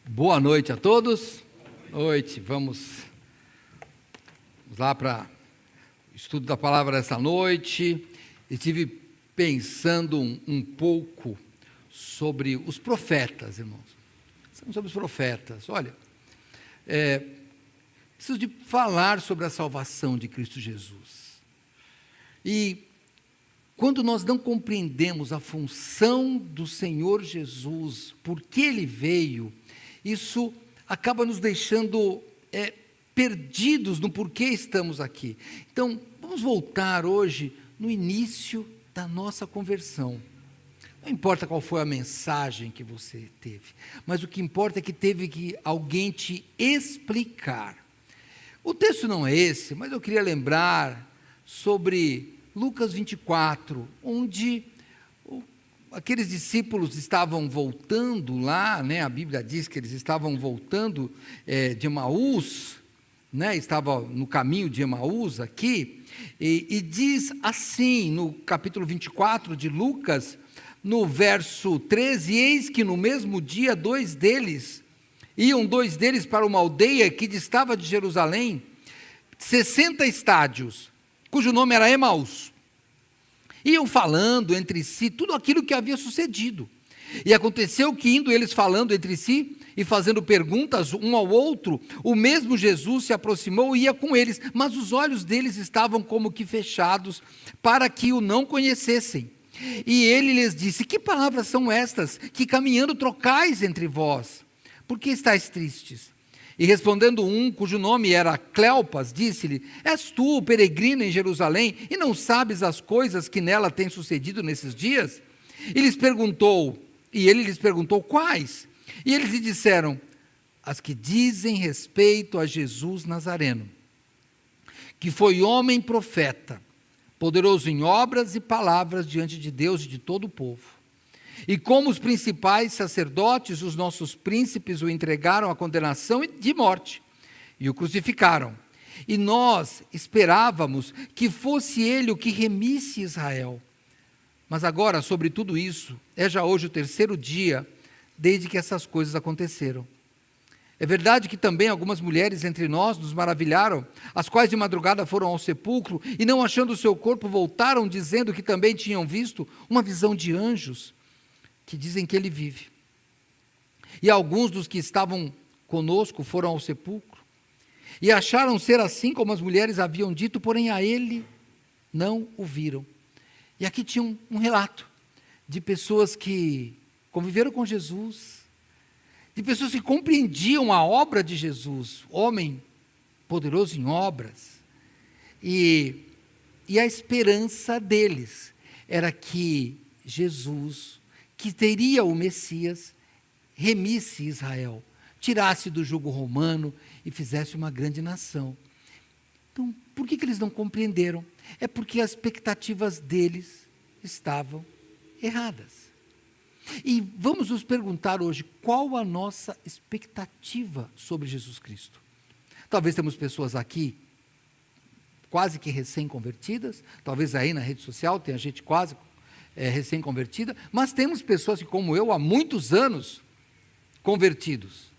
Boa noite a todos. Noite, vamos lá para o estudo da palavra essa noite. Estive pensando um pouco sobre os profetas, irmãos. Sobre os profetas. Olha, preciso de falar sobre a salvação de Cristo Jesus. E quando nós não compreendemos a função do Senhor Jesus, por que Ele veio, isso acaba nos deixando perdidos no porquê estamos aqui. Então, vamos voltar hoje no início da nossa conversão. Não importa qual foi a mensagem que você teve, mas o que importa é que teve que alguém te explicar. O texto não é esse, mas eu queria lembrar sobre Lucas 24, onde aqueles discípulos estavam voltando lá, a Bíblia diz que eles estavam voltando de Emaús, estava no caminho de Emaús aqui, e diz assim, no capítulo 24 de Lucas, no verso 13, eis que no mesmo dia iam dois deles para uma aldeia que distava de Jerusalém, 60 estádios, cujo nome era Emaús. Iam falando entre si tudo aquilo que havia sucedido. E aconteceu que, indo eles falando entre si e fazendo perguntas um ao outro, o mesmo Jesus se aproximou e ia com eles, mas os olhos deles estavam como que fechados, para que o não conhecessem. E ele lhes disse: que palavras são estas, que caminhando trocais entre vós? Por que estáis tristes? E respondendo um, cujo nome era Cleopas, disse-lhe: és tu, peregrino em Jerusalém, e não sabes as coisas que nela têm sucedido nesses dias? E ele lhes perguntou, quais? E eles lhe disseram: as que dizem respeito a Jesus Nazareno, que foi homem profeta, poderoso em obras e palavras diante de Deus e de todo o povo. E como os principais sacerdotes, os nossos príncipes o entregaram à condenação de morte e o crucificaram. E nós esperávamos que fosse ele o que remisse Israel. Mas agora, sobre tudo isso, é já hoje o terceiro dia desde que essas coisas aconteceram. É verdade que também algumas mulheres entre nós nos maravilharam, as quais de madrugada foram ao sepulcro e, não achando o seu corpo, voltaram dizendo que também tinham visto uma visão de anjos, que dizem que ele vive. E alguns dos que estavam conosco foram ao sepulcro, e acharam ser assim como as mulheres haviam dito, porém a ele não o viram. E aqui tinha um relato de pessoas que conviveram com Jesus, de pessoas que compreendiam a obra de Jesus, homem poderoso em obras, e a esperança deles era que Jesus, que teria o Messias, remisse Israel, tirasse do jugo romano e fizesse uma grande nação. Então, por que eles não compreenderam? É porque as expectativas deles estavam erradas. E vamos nos perguntar hoje, qual a nossa expectativa sobre Jesus Cristo? Talvez temos pessoas aqui, quase que recém-convertidas, talvez aí na rede social tenha gente quase recém-convertida, mas temos pessoas que, como eu, há muitos anos convertidos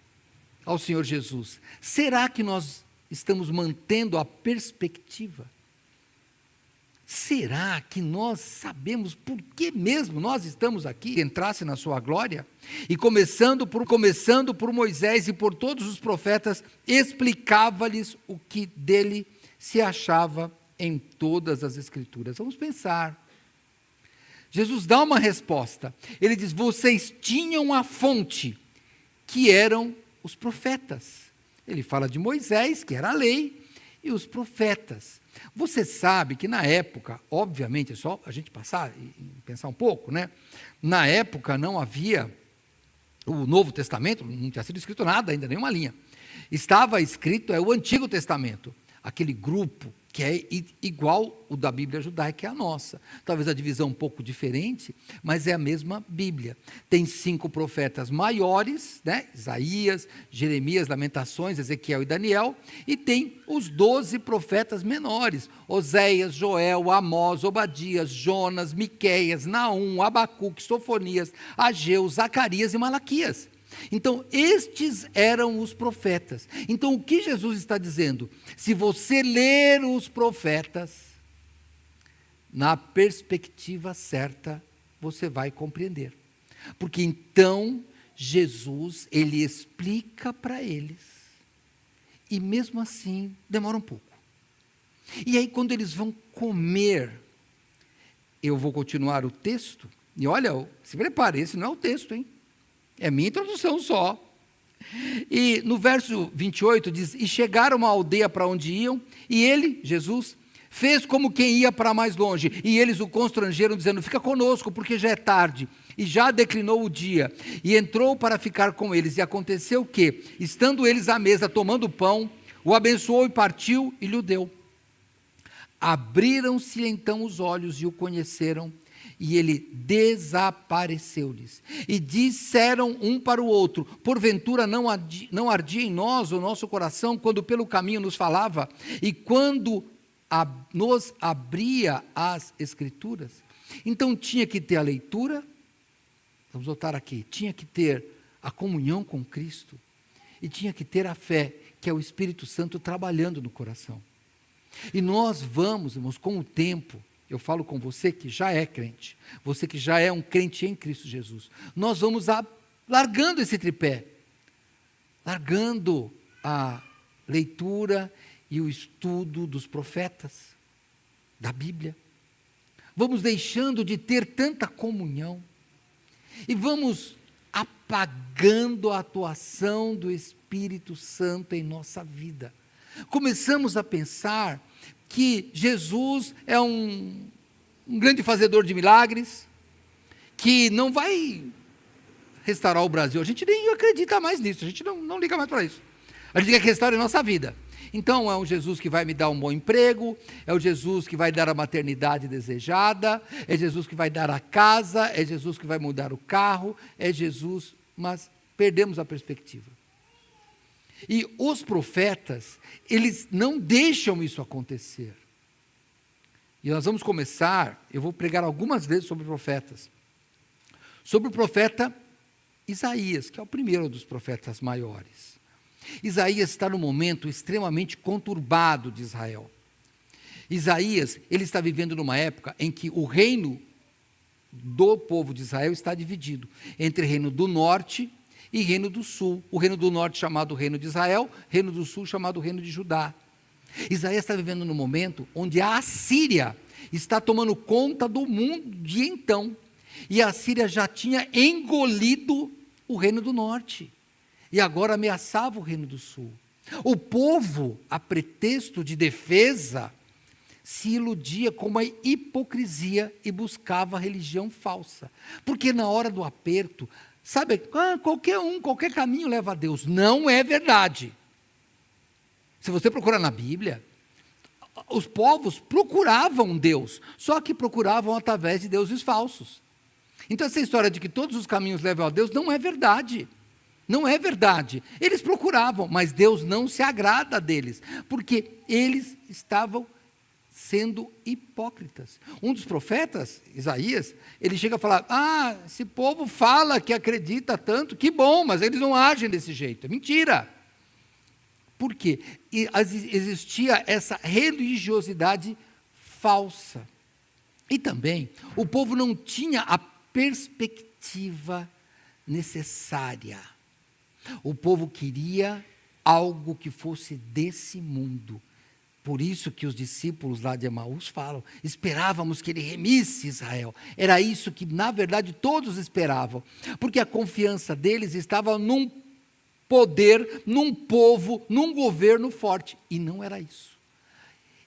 ao Senhor Jesus. Será que nós estamos mantendo a perspectiva? Será que nós sabemos por que mesmo nós estamos aqui? Entrasse na sua glória, e começando por Moisés e por todos os profetas, explicava-lhes o que dele se achava em todas as Escrituras. Vamos pensar. Jesus dá uma resposta. Ele diz: vocês tinham a fonte, que eram os profetas. Ele fala de Moisés, que era a lei, e os profetas. Você sabe que na época, obviamente, é só a gente passar e pensar um pouco, Na época não havia o Novo Testamento, não tinha sido escrito nada ainda, nenhuma linha. Estava escrito o Antigo Testamento, aquele grupo que é igual o da Bíblia judaica, que é a nossa. Talvez a divisão um pouco diferente, mas é a mesma Bíblia. Tem 5 profetas maiores, Isaías, Jeremias, Lamentações, Ezequiel e Daniel, e tem os 12 profetas menores, Oséias, Joel, Amós, Obadias, Jonas, Miqueias, Naum, Abacuque, Sofonias, Ageu, Zacarias e Malaquias. Então, estes eram os profetas. Então, o que Jesus está dizendo? Se você ler os profetas, na perspectiva certa, você vai compreender. Porque então, Jesus, ele explica para eles, e mesmo assim, demora um pouco. E aí, quando eles vão comer, eu vou continuar o texto, e olha, se prepare, esse não é o texto, hein? É minha introdução só. E no verso 28 diz, e chegaram à aldeia para onde iam, e ele, Jesus, fez como quem ia para mais longe, e eles o constrangeram, dizendo, fica conosco, porque já é tarde, e já declinou o dia, e entrou para ficar com eles, e aconteceu que, estando eles à mesa, tomando pão, o abençoou e partiu, e lhe deu. Abriram-se então os olhos, e o conheceram, e ele desapareceu-lhes. E disseram um para o outro, porventura não ardia em nós o nosso coração, quando pelo caminho nos falava, e quando nos abria as Escrituras? Então tinha que ter a leitura, vamos voltar aqui, tinha que ter a comunhão com Cristo, e tinha que ter a fé, que é o Espírito Santo trabalhando no coração. E nós vamos, irmãos, com o tempo, eu falo com você que já é crente, você que já é um crente em Cristo Jesus, nós vamos largando esse tripé, largando a leitura e o estudo dos profetas, da Bíblia, vamos deixando de ter tanta comunhão, e vamos apagando a atuação do Espírito Santo em nossa vida. Começamos a pensar que Jesus é um grande fazedor de milagres, que não vai restaurar o Brasil. A gente nem acredita mais nisso, a gente não liga mais para isso. A gente quer que restaure a nossa vida. Então é um Jesus que vai me dar um bom emprego, é o Jesus que vai dar a maternidade desejada, é Jesus que vai dar a casa, é Jesus que vai mudar o carro, é Jesus, mas perdemos a perspectiva. E os profetas, eles não deixam isso acontecer. E nós vamos começar, eu vou pregar algumas vezes sobre profetas. Sobre o profeta Isaías, que é o primeiro dos profetas maiores. Isaías está num momento extremamente conturbado de Israel. Isaías, ele está vivendo numa época em que o reino do povo de Israel está dividido entre reino do norte e reino do sul. O reino do norte chamado reino de Israel, reino do sul chamado reino de Judá. Isaías está vivendo num momento onde a Assíria está tomando conta do mundo de então. E a Assíria já tinha engolido o reino do norte. E agora ameaçava o reino do sul. O povo, a pretexto de defesa, se iludia com uma hipocrisia e buscava religião falsa. Porque na hora do aperto, sabe, qualquer caminho leva a Deus. Não é verdade. Se você procurar na Bíblia, os povos procuravam Deus, só que procuravam através de deuses falsos. Então essa história de que todos os caminhos levam a Deus não é verdade. Não é verdade. Eles procuravam, mas Deus não se agrada deles, porque eles estavam sendo hipócritas. Um dos profetas, Isaías, ele chega a falar, esse povo fala que acredita tanto, que bom, mas eles não agem desse jeito. É mentira. Por quê? Existia essa religiosidade falsa. E também, o povo não tinha a perspectiva necessária. O povo queria algo que fosse desse mundo. Por isso que os discípulos lá de Emaús falam, esperávamos que ele remisse Israel. Era isso que, na verdade, todos esperavam. Porque a confiança deles estava num poder, num povo, num governo forte. E não era isso.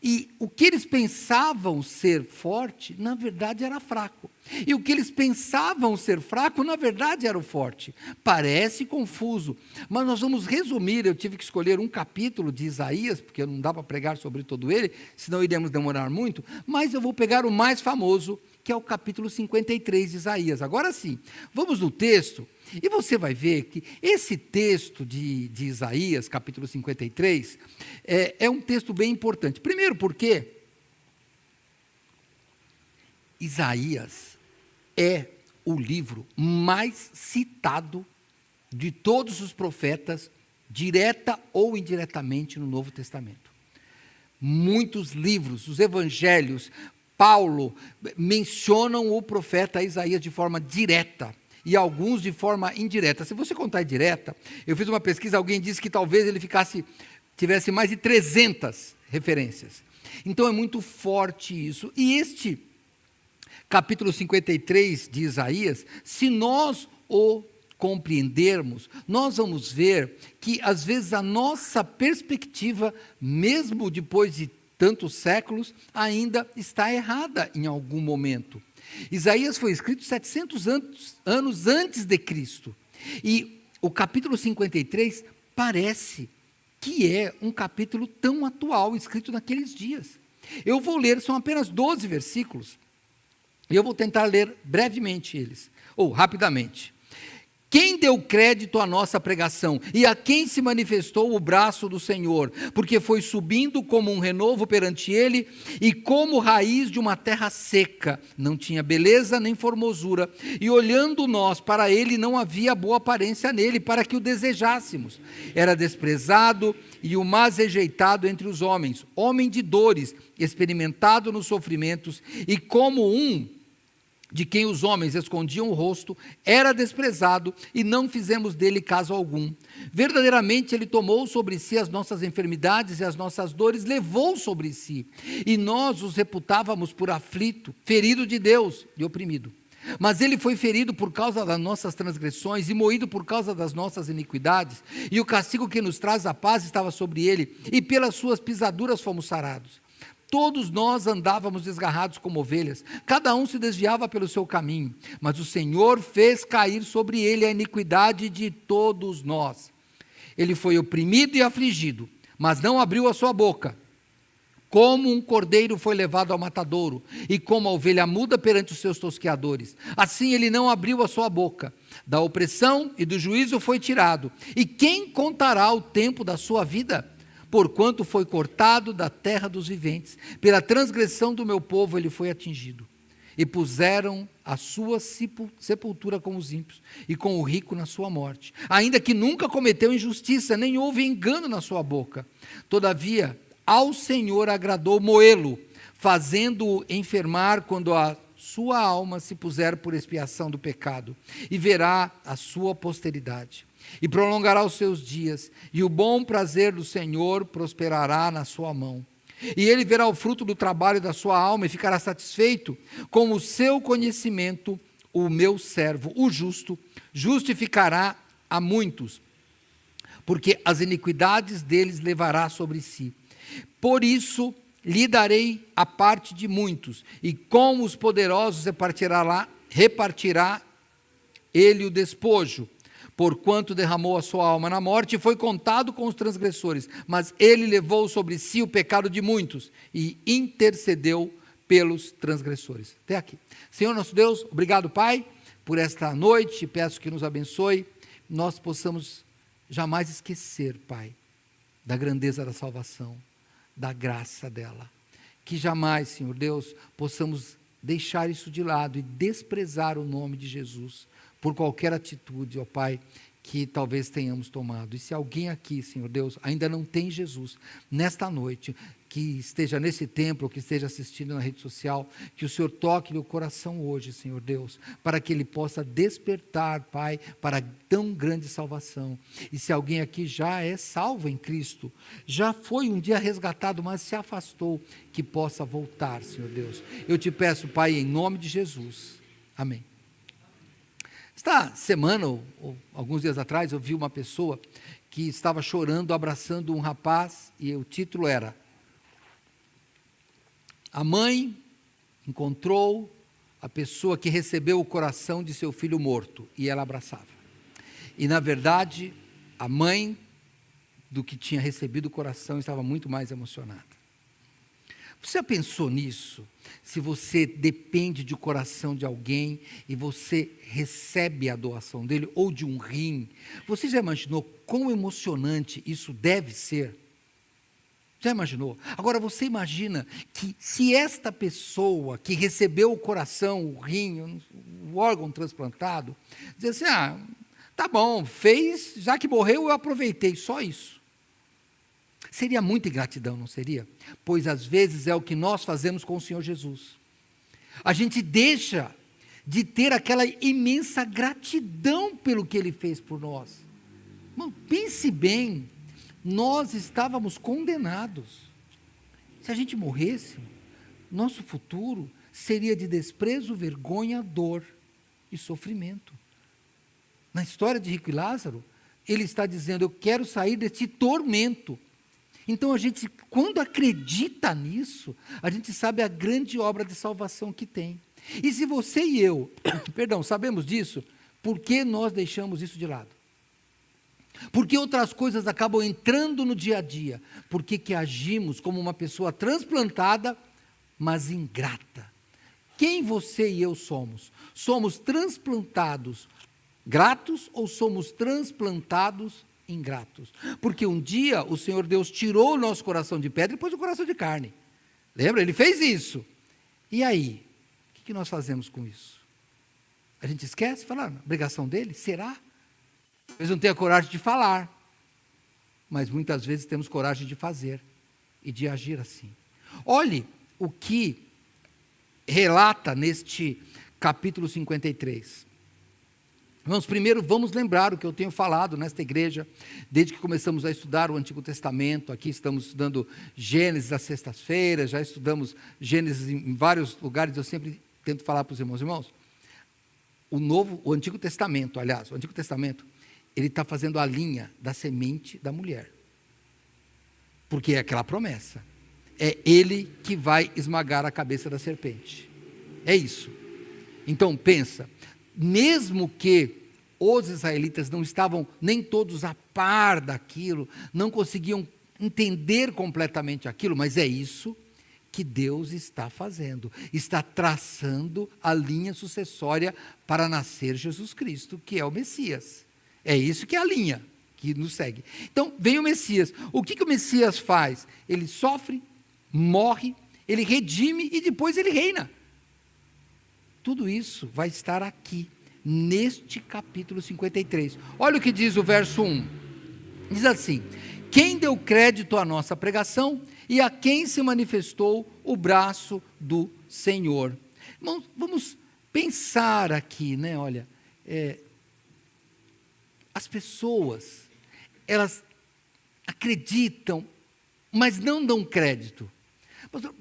E o que eles pensavam ser forte, na verdade era fraco. E o que eles pensavam ser fraco, na verdade era o forte. Parece confuso, mas nós vamos resumir. Eu tive que escolher um capítulo de Isaías, porque não dá para pregar sobre todo ele, senão iríamos demorar muito, mas eu vou pegar o mais famoso, que é o capítulo 53 de Isaías. Agora sim, vamos no texto, e você vai ver que esse texto de Isaías, capítulo 53, é um texto bem importante. Primeiro porque Isaías é o livro mais citado de todos os profetas, direta ou indiretamente, no Novo Testamento. Muitos livros, os evangelhos, Paulo, mencionam o profeta Isaías de forma direta, e alguns de forma indireta. Se você contar direta, eu fiz uma pesquisa, alguém disse que talvez ele tivesse mais de 300 referências. Então é muito forte isso. E este capítulo 53 de Isaías, se nós o compreendermos, nós vamos ver que às vezes a nossa perspectiva, mesmo depois de tantos séculos, ainda está errada em algum momento. Isaías foi escrito 700 anos antes de Cristo. E o capítulo 53 parece que é um capítulo tão atual, escrito naqueles dias. Eu vou ler, são apenas 12 versículos, e eu vou tentar ler brevemente eles, ou rapidamente. Quem deu crédito à nossa pregação e a quem se manifestou o braço do Senhor? Porque foi subindo como um renovo perante ele e como raiz de uma terra seca. Não tinha beleza nem formosura. E olhando nós para ele, não havia boa aparência nele, para que o desejássemos. Era desprezado e o mais rejeitado entre os homens. Homem de dores, experimentado nos sofrimentos e como um de quem os homens escondiam o rosto, era desprezado e não fizemos dele caso algum. Verdadeiramente ele tomou sobre si as nossas enfermidades e as nossas dores levou sobre si. E nós os reputávamos por aflito, ferido de Deus e oprimido. Mas ele foi ferido por causa das nossas transgressões e moído por causa das nossas iniquidades. E o castigo que nos traz a paz estava sobre ele, e pelas suas pisaduras fomos sarados. Todos nós andávamos desgarrados como ovelhas, cada um se desviava pelo seu caminho, mas o Senhor fez cair sobre ele a iniquidade de todos nós. Ele foi oprimido e afligido, mas não abriu a sua boca. Como um cordeiro foi levado ao matadouro, e como a ovelha muda perante os seus tosqueadores, assim ele não abriu a sua boca. Da opressão e do juízo foi tirado. E quem contará o tempo da sua vida? Porquanto foi cortado da terra dos viventes, pela transgressão do meu povo ele foi atingido. E puseram a sua sepultura com os ímpios, e com o rico na sua morte. Ainda que nunca cometeu injustiça, nem houve engano na sua boca. Todavia, ao Senhor agradou moê-lo, fazendo-o enfermar quando a sua alma se puser por expiação do pecado, e verá a sua posteridade. E prolongará os seus dias, e o bom prazer do Senhor prosperará na sua mão. E ele verá o fruto do trabalho da sua alma e ficará satisfeito. Com o seu conhecimento, o meu servo, o justo, justificará a muitos, porque as iniquidades deles levará sobre si. Por isso lhe darei a parte de muitos, e com os poderosos repartirá ele o despojo. Porquanto derramou a sua alma na morte e foi contado com os transgressores, mas ele levou sobre si o pecado de muitos e intercedeu pelos transgressores. Até aqui. Senhor nosso Deus, obrigado, Pai, por esta noite, peço que nos abençoe, nós possamos jamais esquecer, Pai, da grandeza da salvação, da graça dela, que jamais, Senhor Deus, possamos deixar isso de lado e desprezar o nome de Jesus, por qualquer atitude, ó Pai, que talvez tenhamos tomado. E se alguém aqui, Senhor Deus, ainda não tem Jesus, nesta noite, que esteja nesse templo, que esteja assistindo na rede social, que o Senhor toque-lhe o coração hoje, Senhor Deus, para que ele possa despertar, Pai, para tão grande salvação. E se alguém aqui já é salvo em Cristo, já foi um dia resgatado, mas se afastou, que possa voltar, Senhor Deus. Eu te peço, Pai, em nome de Jesus. Amém. Esta semana, ou alguns dias atrás, eu vi uma pessoa que estava chorando, abraçando um rapaz, e o título era: a mãe encontrou a pessoa que recebeu o coração de seu filho morto, e ela abraçava. E na verdade, a mãe do que tinha recebido o coração estava muito mais emocionada. Você já pensou nisso? Se você depende do coração de alguém e você recebe a doação dele, ou de um rim, você já imaginou quão emocionante isso deve ser? Já imaginou? Agora você imagina que se esta pessoa que recebeu o coração, o rim, o órgão transplantado, diz assim, tá bom, fez, já que morreu, eu aproveitei, só isso. Seria muita ingratidão, não seria? Pois às vezes é o que nós fazemos com o Senhor Jesus. A gente deixa de ter aquela imensa gratidão pelo que Ele fez por nós. Irmão, pense bem, nós estávamos condenados. Se a gente morresse, nosso futuro seria de desprezo, vergonha, dor e sofrimento. Na história de Rico e Lázaro, ele está dizendo, eu quero sair deste tormento. Então a gente, quando acredita nisso, a gente sabe a grande obra de salvação que tem. E se você e eu, sabemos disso, por que nós deixamos isso de lado? Porque outras coisas acabam entrando no dia a dia? Porque que agimos como uma pessoa transplantada, mas ingrata. Quem você e eu somos? Somos transplantados gratos ou somos transplantados ingratos? Porque um dia o Senhor Deus tirou o nosso coração de pedra e pôs o coração de carne. Lembra? Ele fez isso. E aí? O que nós fazemos com isso? A gente esquece? Fala, obrigação dele? Será? Talvez não tenha coragem de falar, mas muitas vezes temos coragem de fazer e de agir assim. Olhe o que relata neste capítulo 53. Primeiro vamos lembrar o que eu tenho falado nesta igreja, desde que começamos a estudar o Antigo Testamento. Aqui estamos estudando Gênesis às sextas-feiras, já estudamos Gênesis em vários lugares. Eu sempre tento falar para os irmãos, o Antigo Testamento, aliás, o Antigo Testamento, ele está fazendo a linha da semente da mulher, porque é aquela promessa, é ele que vai esmagar a cabeça da serpente, é isso. Então pensa, mesmo que os israelitas não estavam nem todos a par daquilo, não conseguiam entender completamente aquilo, mas é isso que Deus está fazendo, está traçando a linha sucessória para nascer Jesus Cristo, que é o Messias. É isso que é a linha que nos segue. Então, vem o Messias. O que o Messias faz? Ele sofre, morre, ele redime e depois ele reina. Tudo isso vai estar aqui, neste capítulo 53. Olha o que diz o verso 1. Diz assim, quem deu crédito à nossa pregação e a quem se manifestou o braço do Senhor. Irmãos, vamos pensar aqui, né? Olha, as pessoas, elas acreditam, mas não dão crédito.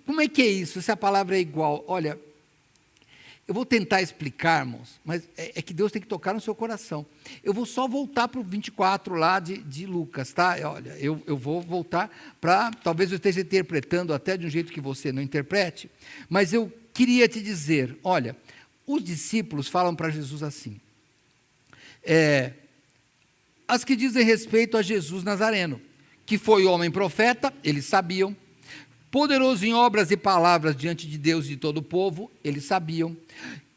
Como é que é isso, se a palavra é igual? Olha, eu vou tentar explicar, irmãos, mas é que Deus tem que tocar no seu coração. Eu vou só voltar para o 24 lá de Lucas, tá? Olha, eu vou voltar para, talvez eu esteja interpretando até de um jeito que você não interprete, mas eu queria te dizer, olha, os discípulos falam para Jesus assim, as que dizem respeito a Jesus Nazareno, que foi homem profeta, eles sabiam, poderoso em obras e palavras diante de Deus e de todo o povo, eles sabiam.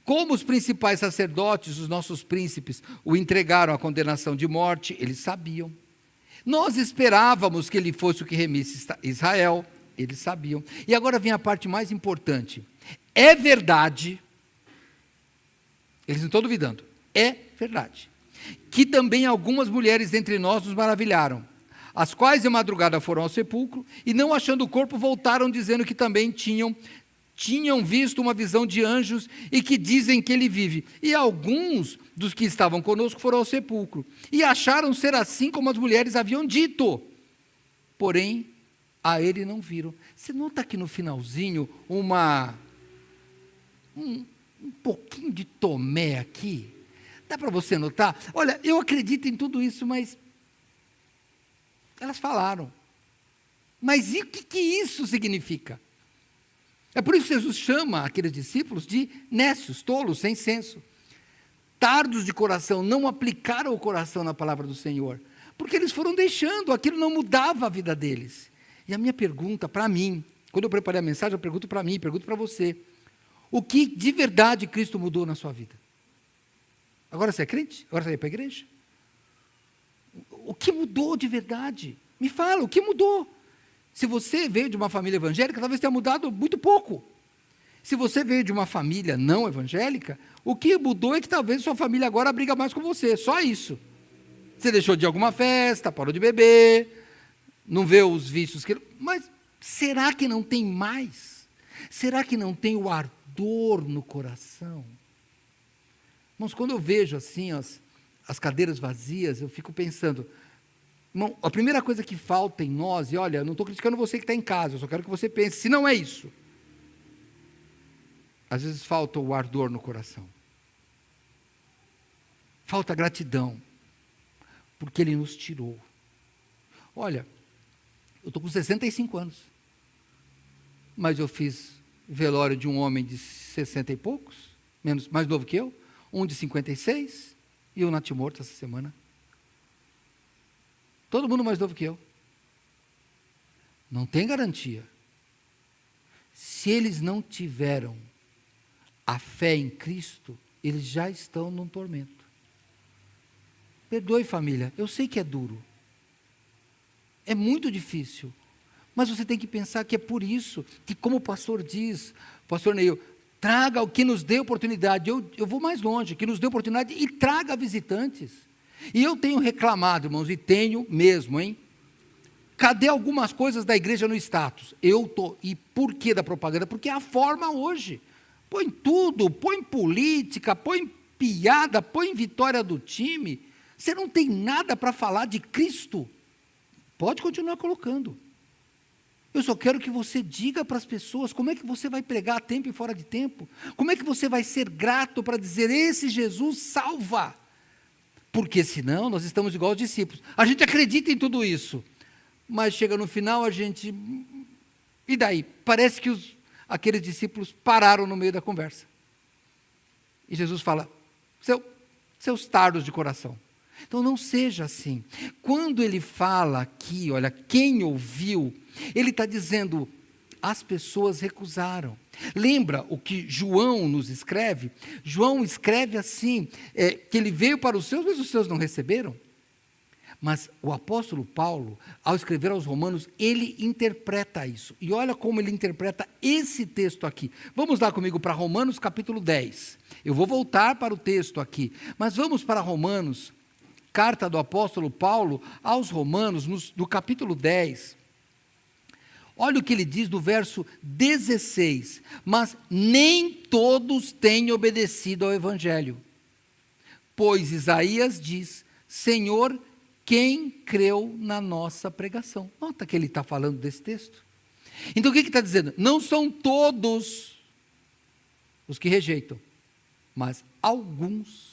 Como os principais sacerdotes, os nossos príncipes, o entregaram à condenação de morte, eles sabiam. Nós esperávamos que ele fosse o que remisse Israel, eles sabiam. E agora vem a parte mais importante. É verdade, eles não estão duvidando, é verdade, que também algumas mulheres entre nós nos maravilharam, as quais de madrugada foram ao sepulcro, e não achando o corpo, voltaram dizendo que também tinham visto uma visão de anjos, e que dizem que ele vive. E alguns dos que estavam conosco foram ao sepulcro, e acharam ser assim como as mulheres haviam dito, porém, a ele não viram. Você nota aqui no finalzinho, um pouquinho de Tomé aqui? Dá para você notar? Olha, eu acredito em tudo isso, mas elas falaram. Mas e o que isso significa? É por isso que Jesus chama aqueles discípulos de nécios, tolos, sem senso. Tardos de coração, não aplicaram o coração na palavra do Senhor. Porque eles foram deixando, aquilo não mudava a vida deles. E a minha pergunta para mim, quando eu preparei a mensagem, eu pergunto para mim, pergunto para você. O que de verdade Cristo mudou na sua vida? Agora você é crente? Agora você vai para a igreja? O que mudou de verdade? Me fala, o que mudou? Se você veio de uma família evangélica, talvez tenha mudado muito pouco. Se você veio de uma família não evangélica, o que mudou é que talvez sua família agora briga mais com você, só isso. Você deixou de ir a alguma festa, parou de beber, não vê os vícios que... Mas será que não tem mais? Será que não tem o ardor no coração? Irmãos, quando eu vejo assim as cadeiras vazias, eu fico pensando, irmão, a primeira coisa que falta em nós, e olha, eu não estou criticando você que está em casa, eu só quero que você pense, se não é isso, às vezes falta o ardor no coração, falta gratidão, porque Ele nos tirou. Olha, eu estou com 65 anos, mas eu fiz velório de um homem de 60 e poucos, mais novo que eu, um de 56, e um natimorto essa semana. Todo mundo mais novo que eu. Não tem garantia. Se eles não tiveram a fé em Cristo, eles já estão num tormento. Perdoe, família, eu sei que é duro. É muito difícil. Mas você tem que pensar que é por isso que, como o pastor diz, pastor Neil, traga o que nos dê oportunidade. Eu vou mais longe, que nos dê oportunidade e traga visitantes. E eu tenho reclamado, irmãos, e tenho mesmo, hein? Cadê algumas coisas da igreja no status? E por que da propaganda? Porque é a forma hoje. Põe tudo, põe política, põe piada, põe vitória do time. Você não tem nada para falar de Cristo. Pode continuar colocando. Eu só quero que você diga para as pessoas como é que você vai pregar a tempo e fora de tempo. Como é que você vai ser grato para dizer, esse Jesus salva. Porque senão nós estamos igual aos discípulos. A gente acredita em tudo isso. Mas chega no final a gente... E daí? Parece que aqueles discípulos pararam no meio da conversa. E Jesus fala, seus tardos de coração. Então não seja assim. Quando ele fala aqui, olha, quem ouviu, ele está dizendo, as pessoas recusaram. Lembra o que João nos escreve? João escreve assim, que ele veio para os seus, mas os seus não receberam. Mas o apóstolo Paulo, ao escrever aos Romanos, ele interpreta isso. E olha como ele interpreta esse texto aqui. Vamos lá comigo para Romanos capítulo 10. Eu vou voltar para o texto aqui, mas vamos para Romanos, carta do apóstolo Paulo aos Romanos, no capítulo 10. Olha o que ele diz no verso 16. Mas nem todos têm obedecido ao evangelho. Pois Isaías diz, Senhor, quem creu na nossa pregação? Nota que ele está falando desse texto. Então o que está dizendo? Não são todos os que rejeitam, mas alguns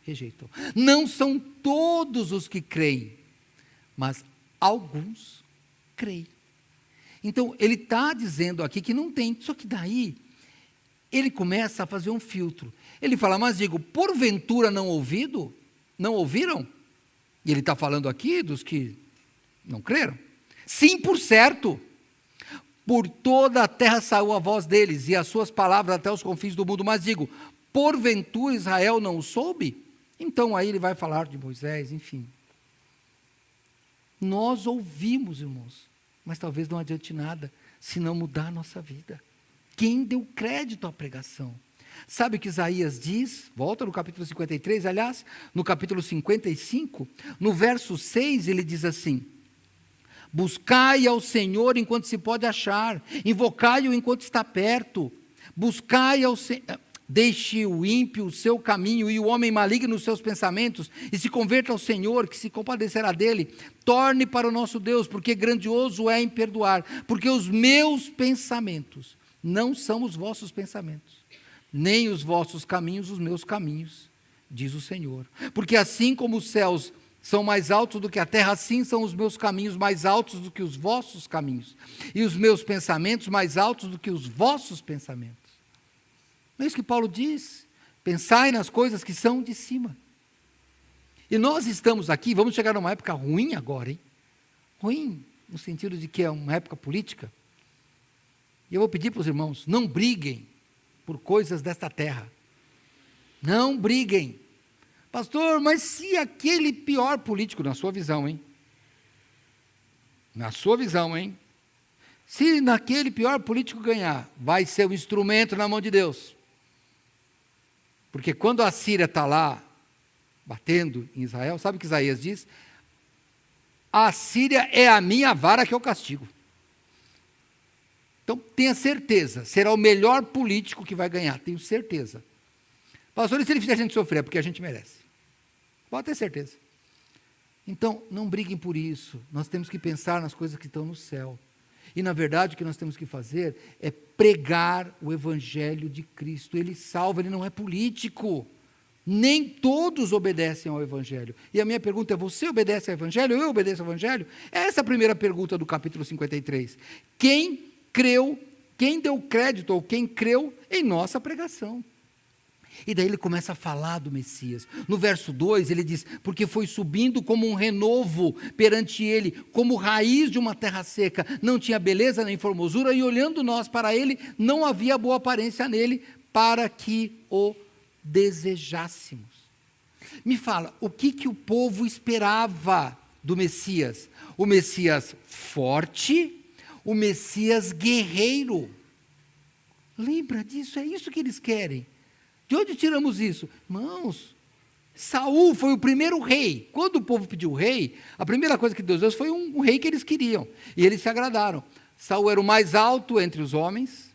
rejeitam. Não são todos os que creem, mas alguns creem. Então ele está dizendo aqui que não tem, só que daí ele começa a fazer um filtro. Ele fala, mas digo, porventura não ouviram? E ele está falando aqui dos que não creram. Sim, por certo, por toda a terra saiu a voz deles, e as suas palavras até os confins do mundo. Mas digo, porventura Israel não o soube? Então aí ele vai falar de Moisés, enfim. Nós ouvimos, irmãos, mas talvez não adiante nada, se não mudar a nossa vida. Quem deu crédito à pregação? Sabe o que Isaías diz? Volta no capítulo 53, aliás, no capítulo 55, no verso 6, ele diz assim, buscai ao Senhor enquanto se pode achar, invocai-o enquanto está perto, buscai ao Senhor, deixe o ímpio o seu caminho e o homem maligno os seus pensamentos, e se converta ao Senhor, que se compadecerá dele, torne para o nosso Deus, porque grandioso é em perdoar, porque os meus pensamentos não são os vossos pensamentos, nem os vossos caminhos, os meus caminhos, diz o Senhor. Porque assim como os céus são mais altos do que a terra, assim são os meus caminhos mais altos do que os vossos caminhos, e os meus pensamentos mais altos do que os vossos pensamentos. Não é isso que Paulo diz? Pensai nas coisas que são de cima. E nós estamos aqui, vamos chegar numa época ruim agora, hein? Ruim, no sentido de que é uma época política. E eu vou pedir para os irmãos, não briguem por coisas desta terra. Não briguem. Pastor, mas se aquele pior político, na sua visão, hein? Na sua visão, hein? Se naquele pior político ganhar, vai ser um instrumento na mão de Deus. Porque quando a Síria está lá, batendo em Israel, sabe o que Isaías diz? A Síria é a minha vara que eu castigo. Então, tenha certeza, será o melhor político que vai ganhar, tenho certeza. Pastor, e se ele fizer a gente sofrer? É porque a gente merece. Pode ter certeza. Então, não briguem por isso, nós temos que pensar nas coisas que estão no céu. E, na verdade, o que nós temos que fazer é pregar o Evangelho de Cristo. Ele salva, ele não é político. Nem todos obedecem ao Evangelho. E a minha pergunta é, você obedece ao Evangelho? Eu obedeço ao Evangelho? Essa é a primeira pergunta do capítulo 53. Quem creu, quem deu crédito ou quem creu em nossa pregação? E daí ele começa a falar do Messias. No verso 2 ele diz, porque foi subindo como um renovo perante ele, como raiz de uma terra seca, não tinha beleza nem formosura, e olhando nós para ele, não havia boa aparência nele, para que o desejássemos. Me fala, o que o povo esperava do Messias? O Messias forte, o Messias guerreiro. Lembra disso? É isso que eles querem. De onde tiramos isso? Irmãos, Saul foi o primeiro rei. Quando o povo pediu rei, a primeira coisa que Deus deu foi um rei que eles queriam. E eles se agradaram. Saul era o mais alto entre os homens.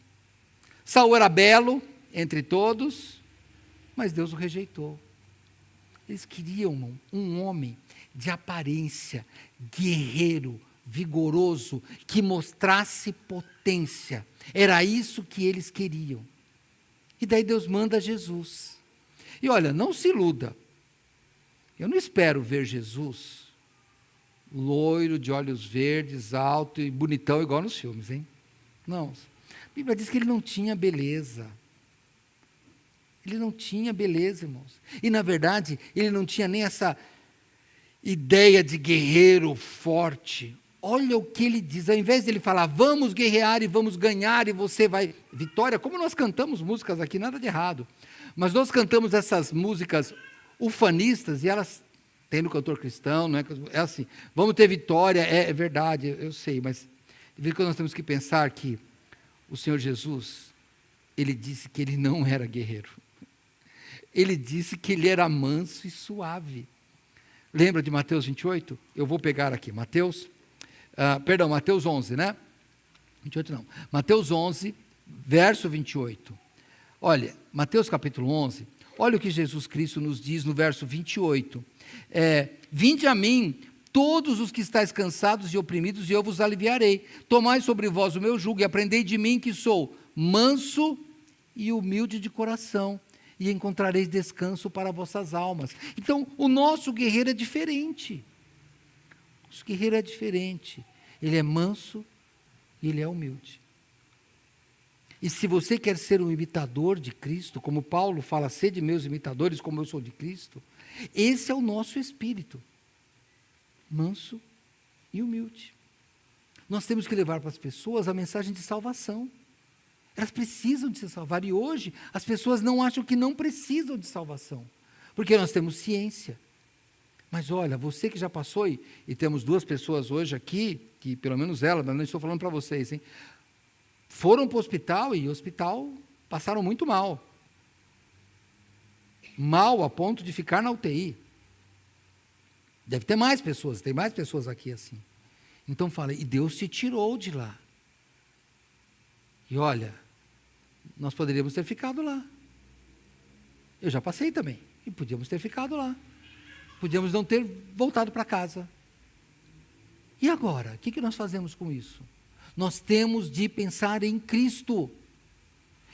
Saul era belo entre todos. Mas Deus o rejeitou. Eles queriam um homem de aparência, guerreiro, vigoroso, que mostrasse potência. Era isso que eles queriam. E daí Deus manda Jesus. E olha, não se iluda. Eu não espero ver Jesus loiro, de olhos verdes, alto e bonitão, igual nos filmes, hein? Não. A Bíblia diz que ele não tinha beleza. Ele não tinha beleza, irmãos. E, na verdade, ele não tinha nem essa ideia de guerreiro forte. Olha o que ele diz, ao invés de ele falar, vamos guerrear e vamos ganhar e você vai... Vitória, como nós cantamos músicas aqui, nada de errado. Mas nós cantamos essas músicas ufanistas e elas têm no cantor cristão, não é? É assim, vamos ter vitória, é verdade, eu sei, mas que nós temos que pensar que o Senhor Jesus, ele disse que ele não era guerreiro. Ele disse que ele era manso e suave. Lembra de Mateus 28? Eu vou pegar aqui, Mateus 11, né? 28 não. Mateus 11, verso 28. Olha, Mateus capítulo 11, olha o que Jesus Cristo nos diz no verso 28. Vinde a mim, todos os que estáis cansados e oprimidos, e eu vos aliviarei. Tomai sobre vós o meu jugo e aprendei de mim, que sou manso e humilde de coração, e encontrareis descanso para vossas almas. Então, o nosso guerreiro é diferente. O nosso guerreiro é diferente. Ele é manso e ele é humilde. E se você quer ser um imitador de Cristo, como Paulo fala, sede meus imitadores, como eu sou de Cristo, esse é o nosso espírito. Manso e humilde. Nós temos que levar para as pessoas a mensagem de salvação. Elas precisam de se salvar. E hoje, as pessoas não acham que não precisam de salvação. Porque nós temos ciência. Mas olha, você que já passou, e temos duas pessoas hoje aqui, que pelo menos ela, mas não estou falando para vocês, hein? Foram para o hospital e o hospital passaram muito mal. Mal a ponto de ficar na UTI. Deve ter mais pessoas, tem mais pessoas aqui assim. Então fala, e Deus te tirou de lá. E olha, nós poderíamos ter ficado lá. Eu já passei também, e podíamos ter ficado lá. Podíamos não ter voltado para casa. E agora? O que nós fazemos com isso? Nós temos de pensar em Cristo.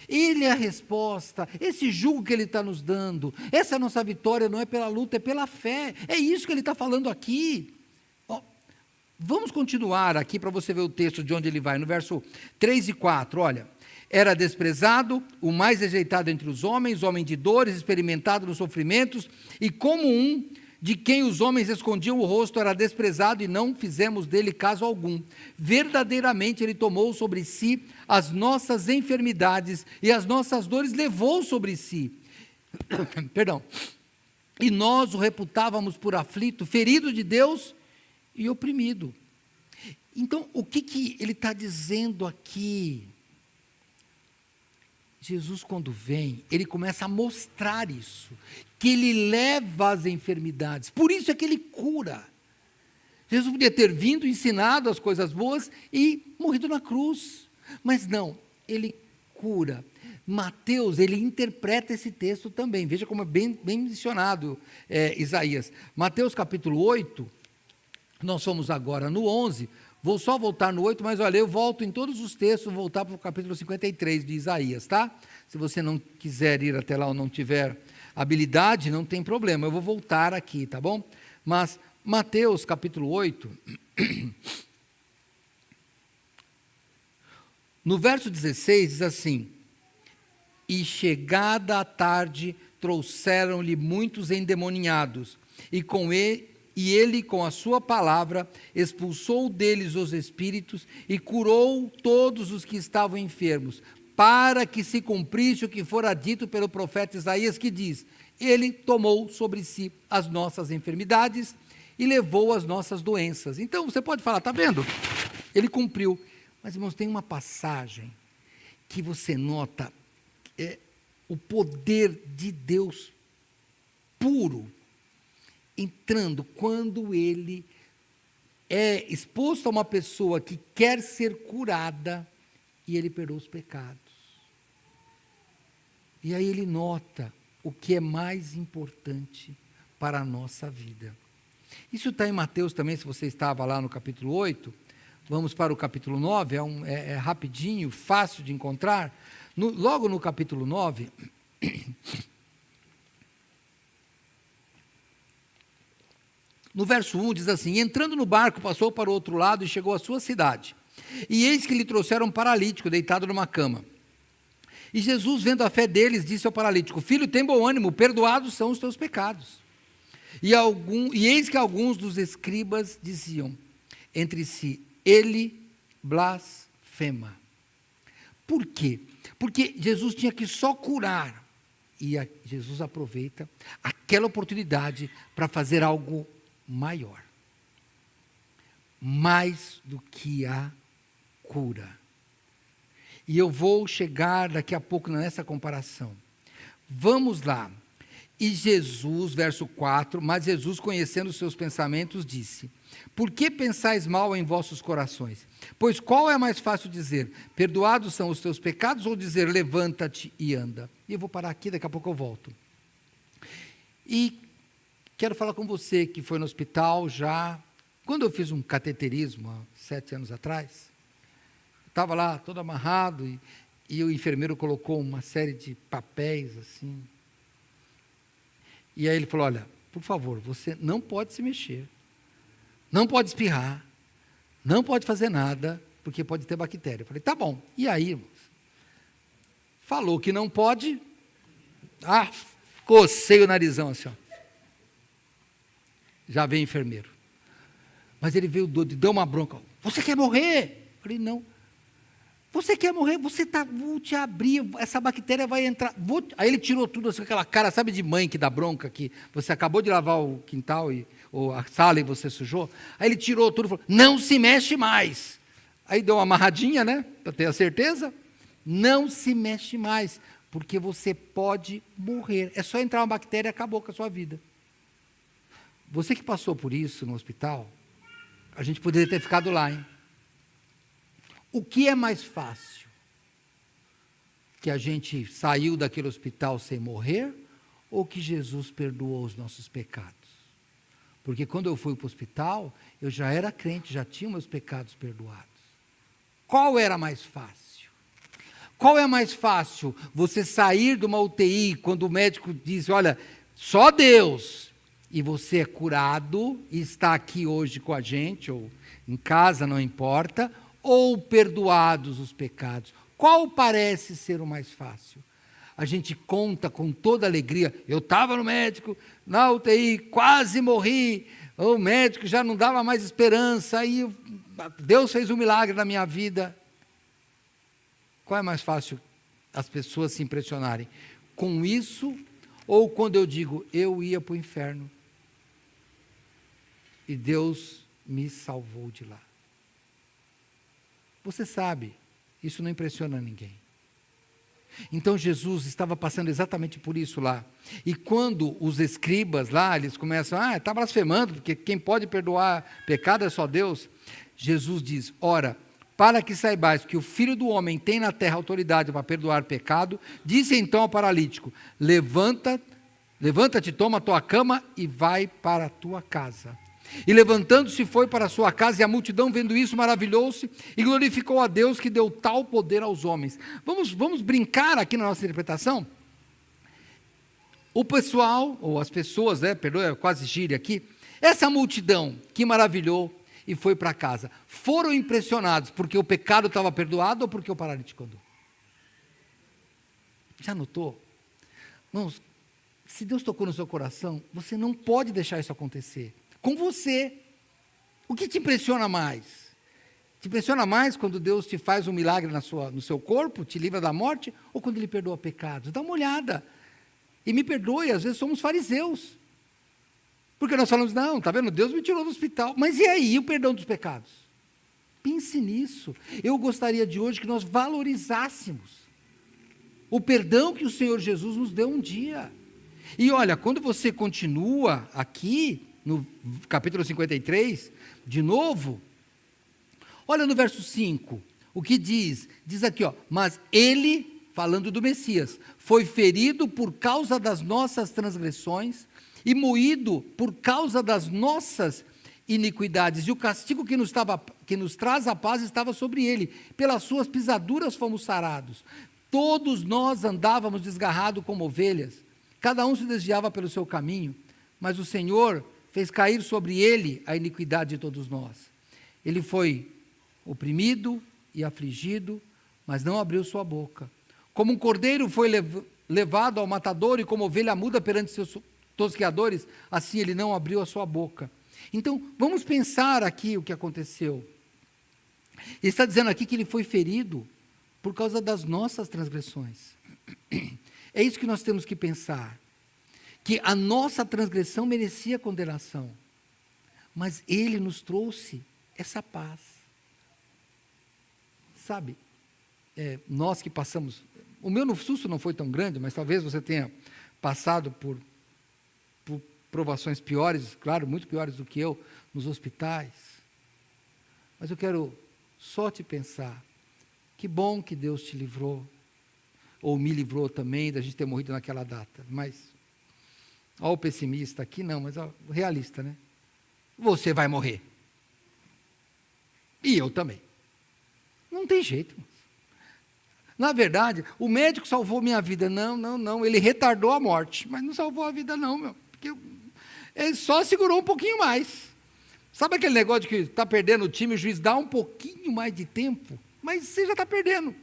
Ele é a resposta, esse jugo que Ele está nos dando, essa nossa vitória não é pela luta, é pela fé. É isso que Ele está falando aqui. Vamos continuar aqui para você ver o texto de onde ele vai, no verso 3 e 4, olha. Era desprezado, o mais rejeitado entre os homens, homem de dores, experimentado nos sofrimentos, e como um de quem os homens escondiam o rosto, era desprezado e não fizemos dele caso algum. Verdadeiramente ele tomou sobre si as nossas enfermidades e as nossas dores levou sobre si. Perdão. E nós o reputávamos por aflito, ferido de Deus e oprimido. Então, o que ele está dizendo aqui? Jesus, quando vem, ele começa a mostrar isso, que ele leva as enfermidades, por isso é que ele cura. Jesus podia ter vindo, ensinado as coisas boas e morrido na cruz, mas não, ele cura. Mateus, ele interpreta esse texto também, veja como é bem mencionado Isaías. Mateus capítulo 8, nós somos agora no 11, vou só voltar no 8, mas olha, eu volto em todos os textos, vou voltar para o capítulo 53 de Isaías, tá? Se você não quiser ir até lá ou não tiver habilidade, não tem problema, eu vou voltar aqui, tá bom? Mas Mateus capítulo 8, no verso 16 diz assim: e chegada a tarde, trouxeram-lhe muitos endemoniados, e ele, com a sua palavra, expulsou deles os espíritos e curou todos os que estavam enfermos, para que se cumprisse o que fora dito pelo profeta Isaías, que diz: ele tomou sobre si as nossas enfermidades e levou as nossas doenças. Então, você pode falar, está vendo? Ele cumpriu. Mas, irmãos, tem uma passagem que você nota o poder de Deus puro entrando quando ele é exposto a uma pessoa que quer ser curada e ele perdoa os pecados. E aí ele nota o que é mais importante para a nossa vida. Isso está em Mateus também, se você estava lá no capítulo 8, vamos para o capítulo 9, é rapidinho, fácil de encontrar. Logo no capítulo 9, no verso 1 diz assim: entrando no barco, passou para o outro lado e chegou à sua cidade. E eis que lhe trouxeram um paralítico deitado numa cama. E Jesus, vendo a fé deles, disse ao paralítico: filho, tem bom ânimo, perdoados são os teus pecados. E eis que alguns dos escribas diziam entre si: ele blasfema. Por quê? Porque Jesus tinha que só curar, e Jesus aproveita aquela oportunidade para fazer algo maior, mais do que a cura. E eu vou chegar daqui a pouco nessa comparação. Vamos lá. E Jesus, verso 4, mas Jesus, conhecendo os seus pensamentos, disse: por que pensais mal em vossos corações? Pois qual é mais fácil dizer: perdoados são os teus pecados, ou dizer: levanta-te e anda? E eu vou parar aqui, daqui a pouco eu volto. E quero falar com você que foi no hospital já, quando eu fiz um cateterismo, há 7 anos atrás, estava lá todo amarrado, e o enfermeiro colocou uma série de papéis assim. E aí ele falou: olha, por favor, você não pode se mexer, não pode espirrar, não pode fazer nada, porque pode ter bactéria. Eu falei: tá bom. E aí, irmãos? Falou que não pode, cocei o narizão assim, ó. Já veio enfermeiro. Mas ele veio doido, deu uma bronca: você quer morrer? Eu falei: não. Você quer morrer? Vou te abrir, essa bactéria vai entrar. Aí ele tirou tudo assim, com aquela cara, sabe, de mãe que dá bronca, que você acabou de lavar o quintal ou a sala e você sujou. Aí ele tirou tudo e falou: não se mexe mais. Aí deu uma amarradinha, né, para ter a certeza. Não se mexe mais, porque você pode morrer. É só entrar uma bactéria e acabou com a sua vida. Você que passou por isso no hospital, a gente poderia ter ficado lá, hein? O que é mais fácil? Que a gente saiu daquele hospital sem morrer, ou que Jesus perdoou os nossos pecados? Porque quando eu fui para o hospital, eu já era crente, já tinha meus pecados perdoados. Qual era mais fácil? Qual é mais fácil? Você sair de uma UTI, quando o médico diz: olha, só Deus, e você é curado, e está aqui hoje com a gente, ou em casa, não importa, ou perdoados os pecados? Qual parece ser o mais fácil? A gente conta com toda alegria: eu estava no médico, na UTI, quase morri, o médico já não dava mais esperança, aí Deus fez um milagre na minha vida. Qual é mais fácil as pessoas se impressionarem? Com isso, ou quando eu digo: eu ia para o inferno, e Deus me salvou de lá? Você sabe, isso não impressiona ninguém. Então Jesus estava passando exatamente por isso lá. E quando os escribas lá, eles começam, está blasfemando, porque quem pode perdoar pecado é só Deus. Jesus diz, ora, para que saibais que o Filho do Homem tem na terra autoridade para perdoar pecado, disse então ao paralítico, levanta-te, toma a tua cama e vai para a tua casa. E levantando-se foi para a sua casa, e a multidão vendo isso maravilhou-se e glorificou a Deus que deu tal poder aos homens. Vamos brincar aqui na nossa interpretação? O pessoal, ou as pessoas, perdoa, quase gíria aqui, essa multidão que maravilhou e foi para casa, foram impressionados porque o pecado estava perdoado ou porque o paralítico andou? Já notou? Irmãos, se Deus tocou no seu coração, você não pode deixar isso acontecer. Com você. O que te impressiona mais? Te impressiona mais quando Deus te faz um milagre no seu corpo, te livra da morte, ou quando Ele perdoa pecados? Dá uma olhada. E me perdoe, às vezes somos fariseus. Porque nós falamos, não, está vendo, Deus me tirou do hospital. Mas e aí, o perdão dos pecados? Pense nisso. Eu gostaria de hoje que nós valorizássemos o perdão que o Senhor Jesus nos deu um dia. E olha, quando você continua aqui, no capítulo 53, de novo, olha no verso 5, o que diz? Diz aqui, mas ele, falando do Messias, foi ferido por causa das nossas transgressões e moído por causa das nossas iniquidades, e o castigo que nos traz a paz estava sobre ele, pelas suas pisaduras fomos sarados. Todos nós andávamos desgarrados como ovelhas, cada um se desviava pelo seu caminho, mas o Senhor fez cair sobre ele a iniquidade de todos nós. Ele foi oprimido e afligido, mas não abriu sua boca. Como um cordeiro foi levado ao matador e como ovelha muda perante seus tosqueadores, assim ele não abriu a sua boca. Então, vamos pensar aqui o que aconteceu. Ele está dizendo aqui que ele foi ferido por causa das nossas transgressões. É isso que nós temos que pensar. Que a nossa transgressão merecia condenação, mas Ele nos trouxe essa paz. Sabe, nós que passamos, o meu susto não foi tão grande, mas talvez você tenha passado por provações piores, claro, muito piores do que eu, nos hospitais. Mas eu quero só te pensar, que bom que Deus te livrou, ou me livrou também da gente ter morrido naquela data, mas... Olha o pessimista aqui, não, mas o realista, né? Você vai morrer. E eu também. Não tem jeito. Na verdade, o médico salvou minha vida. Não, ele retardou a morte, mas não salvou a vida não, meu. Porque ele só segurou um pouquinho mais. Sabe aquele negócio de que está perdendo o time, o juiz dá um pouquinho mais de tempo, mas você já está perdendo.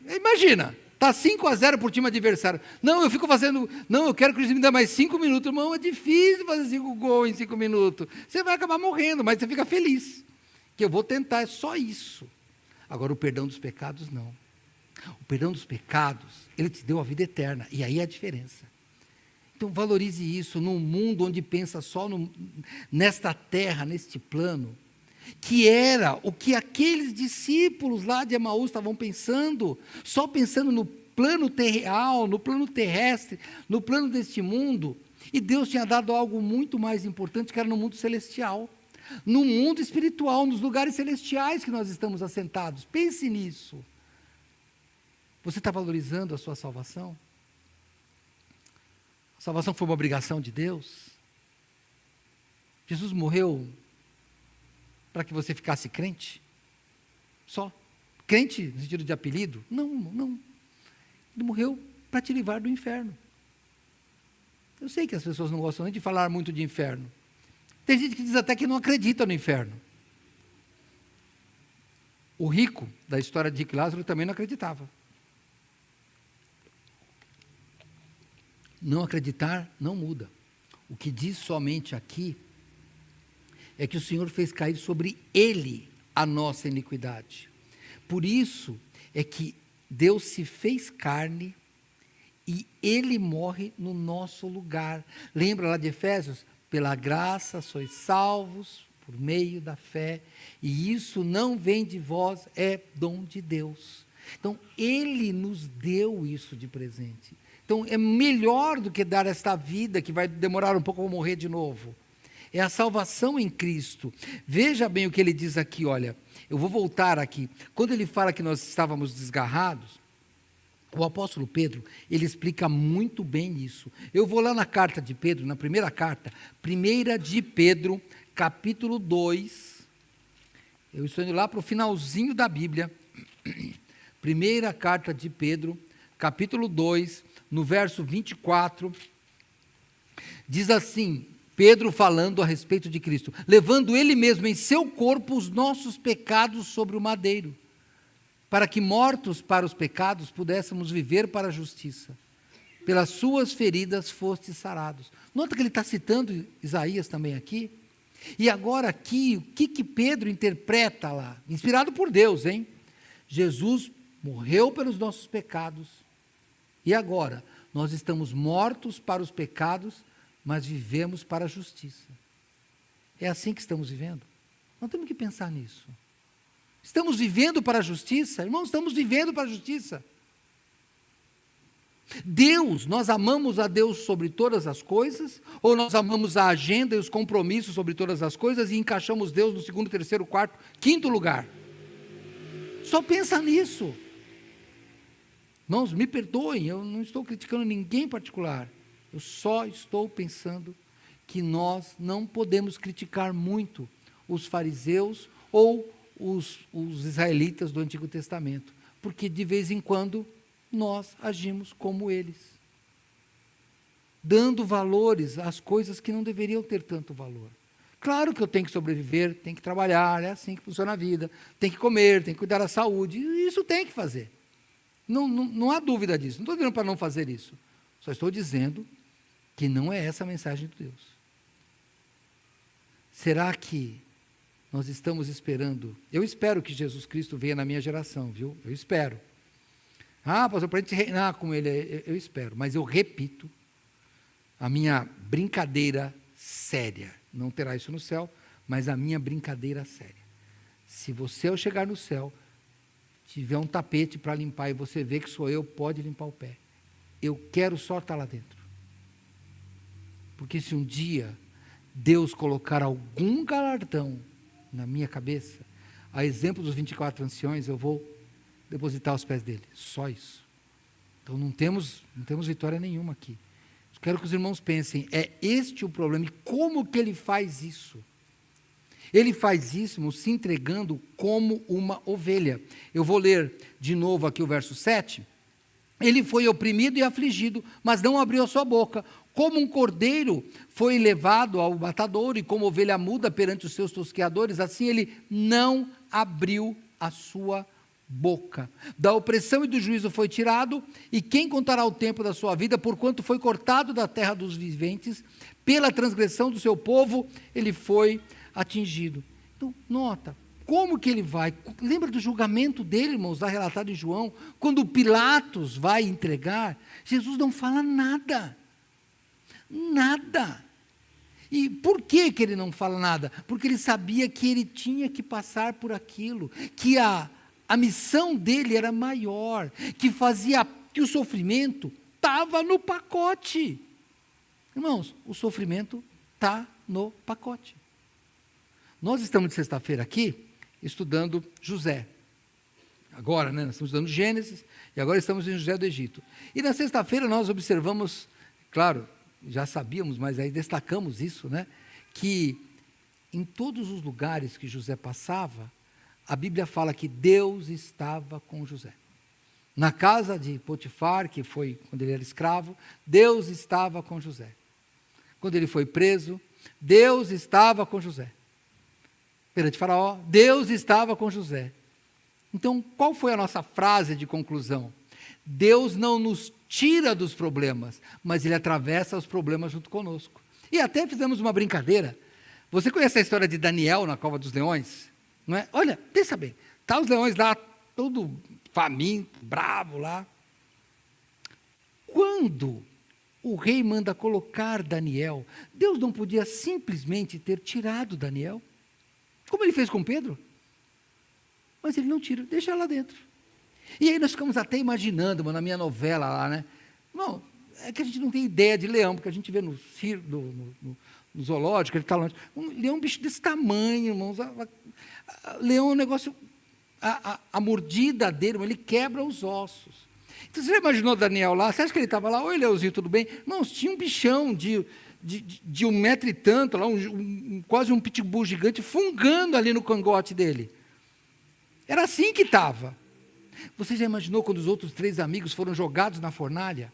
Imagina. Está 5-0 por time adversário. Não, eu quero que o juiz me dê mais 5 minutos. Irmão, é difícil fazer 5 gols em 5 minutos. Você vai acabar morrendo, mas você fica feliz. Que eu vou tentar, é só isso. Agora, o perdão dos pecados, não. O perdão dos pecados, Ele te deu a vida eterna. E aí é a diferença. Então, valorize isso num mundo onde pensa só nesta terra, neste plano. Que era o que aqueles discípulos lá de Emaús estavam pensando, só pensando no plano real, no plano terrestre, no plano deste mundo, e Deus tinha dado algo muito mais importante, que era no mundo celestial, no mundo espiritual, nos lugares celestiais que nós estamos assentados. Pense nisso. Você está valorizando a sua salvação? A salvação foi uma obrigação de Deus? Jesus morreu para que você ficasse crente? Só? Crente no sentido de apelido? Não. Ele morreu para te livrar do inferno. Eu sei que as pessoas não gostam nem de falar muito de inferno. Tem gente que diz até que não acredita no inferno. O rico da história de Rico e Lázaro também não acreditava. Não acreditar não muda. O que diz somente aqui é que o Senhor fez cair sobre Ele a nossa iniquidade. Por isso é que Deus se fez carne e Ele morre no nosso lugar. Lembra lá de Efésios? Pela graça sois salvos por meio da fé, e isso não vem de vós, é dom de Deus. Então, Ele nos deu isso de presente. Então, é melhor do que dar esta vida, que vai demorar um pouco a morrer de novo. É a salvação em Cristo. Veja bem o que ele diz aqui, olha. Eu vou voltar aqui. Quando ele fala que nós estávamos desgarrados, o apóstolo Pedro, ele explica muito bem isso. Eu vou lá na carta de Pedro, na primeira carta, 1 de Pedro, capítulo 2. Eu estou indo lá para o finalzinho da Bíblia. Primeira carta de Pedro, capítulo 2, no verso 24. Diz assim, Pedro falando a respeito de Cristo: levando ele mesmo em seu corpo os nossos pecados sobre o madeiro, para que mortos para os pecados pudéssemos viver para a justiça. Pelas suas feridas fostes sarados. Nota que ele está citando Isaías também aqui. E agora aqui, o que Pedro interpreta lá? Inspirado por Deus, hein? Jesus morreu pelos nossos pecados. E agora, nós estamos mortos para os pecados, mas vivemos para a justiça. É assim que estamos vivendo? Nós temos que pensar nisso. Estamos vivendo para a justiça? Irmãos, estamos vivendo para a justiça. Deus, nós amamos a Deus sobre todas as coisas, ou nós amamos a agenda e os compromissos sobre todas as coisas e encaixamos Deus no segundo, terceiro, quarto, quinto lugar? Só pensa nisso. Irmãos, me perdoem, eu não estou criticando ninguém em particular. Eu só estou pensando que nós não podemos criticar muito os fariseus ou os israelitas do Antigo Testamento, porque de vez em quando nós agimos como eles, dando valores às coisas que não deveriam ter tanto valor. Claro que eu tenho que sobreviver, tenho que trabalhar, é assim que funciona a vida, tem que comer, tem que cuidar da saúde, isso tem que fazer. Não há dúvida disso, não estou dizendo para não fazer isso, só estou dizendo que não é essa a mensagem de Deus. Será que nós estamos esperando? Eu espero que Jesus Cristo venha na minha geração, viu? Eu espero. Pastor, para a gente reinar com Ele, eu espero. Mas eu repito, a minha brincadeira séria, não terá isso no céu, mas a minha brincadeira séria. Se você, ao chegar no céu, tiver um tapete para limpar e você vê que sou eu, pode limpar o pé. Eu quero só estar lá dentro. Porque se um dia Deus colocar algum galardão na minha cabeça, a exemplo dos 24 anciões, eu vou depositar aos pés dele, só isso. Então não temos vitória nenhuma aqui. Quero que os irmãos pensem, é este o problema, e como que ele faz isso? Ele faz isso se entregando como uma ovelha. Eu vou ler de novo aqui o verso 7. Ele foi oprimido e afligido, mas não abriu a sua boca. Como um cordeiro foi levado ao matadouro, e como ovelha muda perante os seus tosqueadores, assim ele não abriu a sua boca. Da opressão e do juízo foi tirado, e quem contará o tempo da sua vida, porquanto foi cortado da terra dos viventes, pela transgressão do seu povo, ele foi atingido. Então, nota, como que ele vai? Lembra do julgamento dele, irmãos, lá relatado em João, quando Pilatos vai entregar, Jesus não fala nada. Nada. E por que ele não fala nada? Porque ele sabia que ele tinha que passar por aquilo, que a missão dele era maior, que o sofrimento estava no pacote. Irmãos, o sofrimento está no pacote. Nós estamos de sexta-feira aqui, estudando José. Agora, nós estamos estudando Gênesis, e agora estamos em José do Egito. E na sexta-feira nós observamos, claro, já sabíamos, mas aí destacamos isso, que em todos os lugares que José passava, a Bíblia fala que Deus estava com José. Na casa de Potifar, que foi quando ele era escravo, Deus estava com José. Quando ele foi preso, Deus estava com José. Perante Faraó, Deus estava com José. Então, qual foi a nossa frase de conclusão? Deus não nos tira dos problemas, mas Ele atravessa os problemas junto conosco. E até fizemos uma brincadeira. Você conhece a história de Daniel na cova dos leões? Não é? Olha, pensa bem, tá os leões lá, todo faminto, bravo lá. Quando o rei manda colocar Daniel, Deus não podia simplesmente ter tirado Daniel, como ele fez com Pedro? Mas ele não tira, deixa lá dentro. E aí nós ficamos até imaginando, na minha novela lá, né? Não, é que a gente não tem ideia de leão, porque a gente vê no zoológico, ele está longe. Um leão é um bicho desse tamanho, irmãos. Leão é um negócio, a mordida dele, ele quebra os ossos. Então, você já imaginou Daniel lá? Você acha que ele estava lá? Oi, Leãozinho, tudo bem? Não, tinha um bichão de 1 metro e tanto, lá, quase um pitbull gigante, fungando ali no cangote dele. Era assim que estava. Você já imaginou quando os outros 3 amigos foram jogados na fornalha?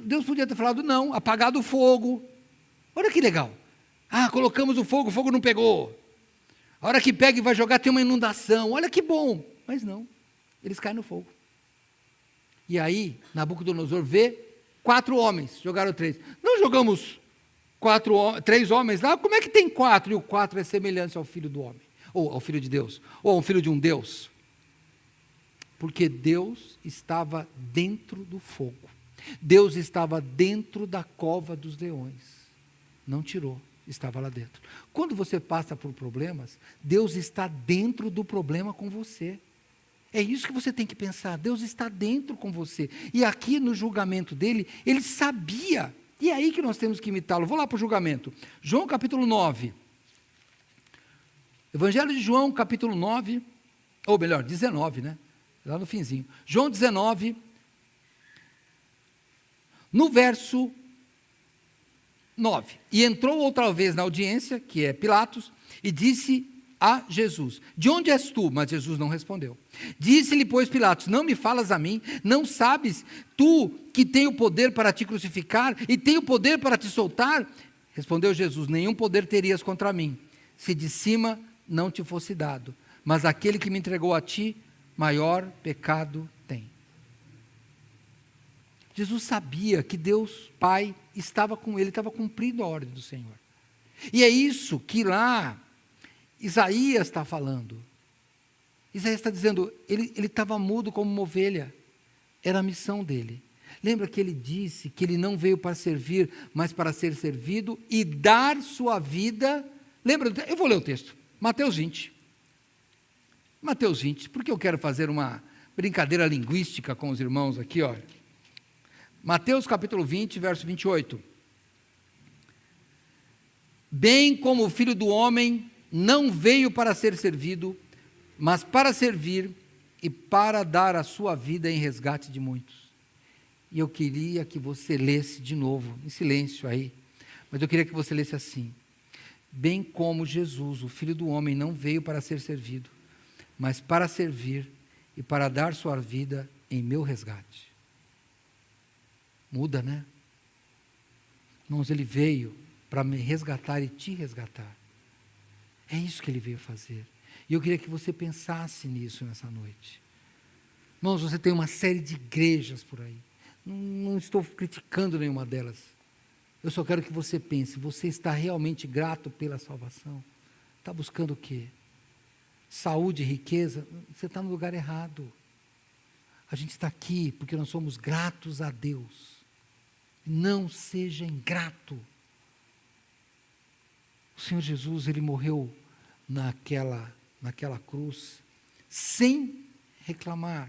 Deus podia ter falado, não, apagado o fogo. Olha que legal. Colocamos o fogo não pegou. A hora que pega e vai jogar tem uma inundação. Olha que bom. Mas não, eles caem no fogo. E aí, Nabucodonosor vê 4 homens, jogaram 3. Não jogamos 3 homens lá? Como é que tem 4? E o 4 é semelhante ao filho do homem, ou ao filho de Deus, ou ao filho de um Deus. Porque Deus estava dentro do fogo. Deus estava dentro da cova dos leões. Não tirou, estava lá dentro. Quando você passa por problemas, Deus está dentro do problema com você. É isso que você tem que pensar. Deus está dentro com você. E aqui no julgamento dele, ele sabia. E é aí que nós temos que imitá-lo. Vou lá para o julgamento. João capítulo 9. Evangelho de João capítulo 9. Ou melhor, 19, né? Lá no finzinho. João 19. No verso 9. E entrou outra vez na audiência, que é Pilatos, e disse a Jesus: de onde és tu? Mas Jesus não respondeu. Disse-lhe, pois, Pilatos: não me falas a mim? Não sabes tu que tenho poder para te crucificar e tenho poder para te soltar? Respondeu Jesus: nenhum poder terias contra mim, se de cima não te fosse dado. Mas aquele que me entregou a ti, maior pecado tem. Jesus sabia que Deus Pai estava com ele, estava cumprindo a ordem do Senhor. E é isso que lá Isaías está falando. Isaías está dizendo, ele estava mudo como uma ovelha. Era a missão dele. Lembra que ele disse que ele não veio para servir, mas para ser servido e dar sua vida. Lembra? Eu vou ler o texto. Mateus 20. Mateus 20, porque eu quero fazer uma brincadeira linguística com os irmãos aqui, olha. Mateus capítulo 20, verso 28. Bem como o Filho do Homem não veio para ser servido, mas para servir e para dar a sua vida em resgate de muitos. E eu queria que você lesse de novo, em silêncio aí, mas eu queria que você lesse assim: bem como Jesus, o Filho do Homem, não veio para ser servido, mas para servir e para dar sua vida em meu resgate. Muda, né? Irmãos, ele veio para me resgatar e te resgatar. É isso que ele veio fazer. E eu queria que você pensasse nisso nessa noite. Irmãos, você tem uma série de igrejas por aí. Não estou criticando nenhuma delas. Eu só quero que você pense, você está realmente grato pela salvação? Está buscando o quê? Saúde, riqueza? Você está no lugar errado. A gente está aqui porque nós somos gratos a Deus. Não seja ingrato. O Senhor Jesus, ele morreu naquela cruz, sem reclamar,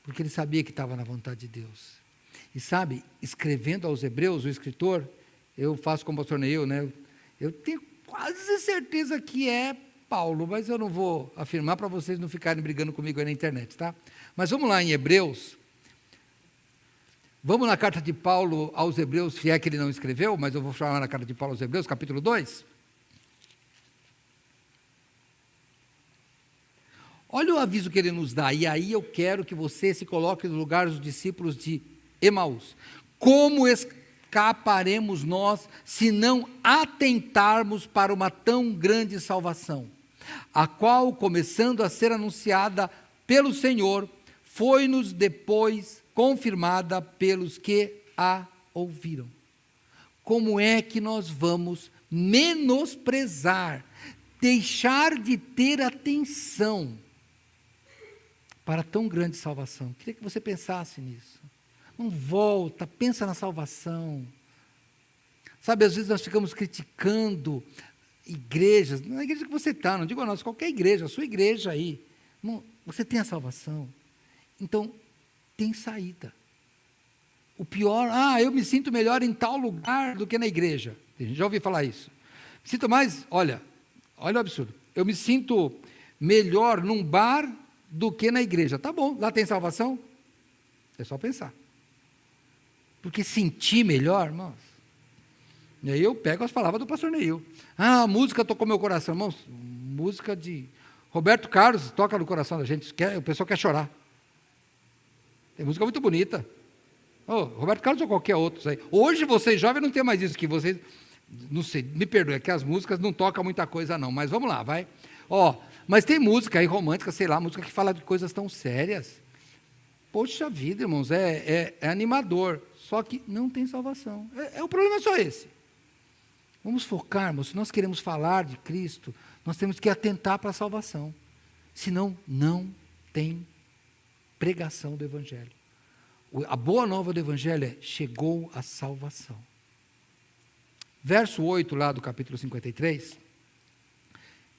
porque ele sabia que estava na vontade de Deus. E sabe, escrevendo aos Hebreus, o escritor, eu faço como o pastor Neil, né? Eu tenho quase certeza que é Paulo, mas eu não vou afirmar para vocês não ficarem brigando comigo aí na internet, tá? Mas vamos lá em Hebreus. Vamos na carta de Paulo aos Hebreus, se é que ele não escreveu, mas eu vou chamar na carta de Paulo aos Hebreus, capítulo 2. Olha o aviso que ele nos dá, e aí eu quero que você se coloque no lugar dos discípulos de Emaús. Como escaparemos nós se não atentarmos para uma tão grande salvação, a qual, começando a ser anunciada pelo Senhor, foi-nos depois confirmada pelos que a ouviram? Como é que nós vamos menosprezar, deixar de ter atenção para tão grande salvação? Queria que você pensasse nisso. Não volta, pensa na salvação. Sabe, às vezes nós ficamos criticando igrejas, na igreja que você está, não digo a nossa, qualquer igreja, a sua igreja aí. Irmão, você tem a salvação, então tem saída. O pior, eu me sinto melhor em tal lugar do que na igreja. Já ouvi falar isso. Me sinto mais, olha o absurdo. Eu me sinto melhor num bar do que na igreja. Tá bom, lá tem salvação? É só pensar. Porque sentir melhor, irmãos. E aí eu pego as palavras do pastor Neil. A música tocou meu coração. Irmãos, música de Roberto Carlos toca no coração da gente. O pessoal quer chorar. Tem música muito bonita. Roberto Carlos ou qualquer outro. Aí. Hoje vocês jovens não tem mais isso, que vocês, não sei, me perdoe, é que as músicas não tocam muita coisa não, mas vamos lá, vai. Mas tem música aí romântica, sei lá, música que fala de coisas tão sérias. Poxa vida, irmãos, é animador, só que não tem salvação. O problema é só esse. Vamos focar, irmãos, se nós queremos falar de Cristo, nós temos que atentar para a salvação. Senão, não tem pregação do Evangelho. A boa nova do Evangelho é: chegou a salvação. Verso 8 lá do capítulo 53,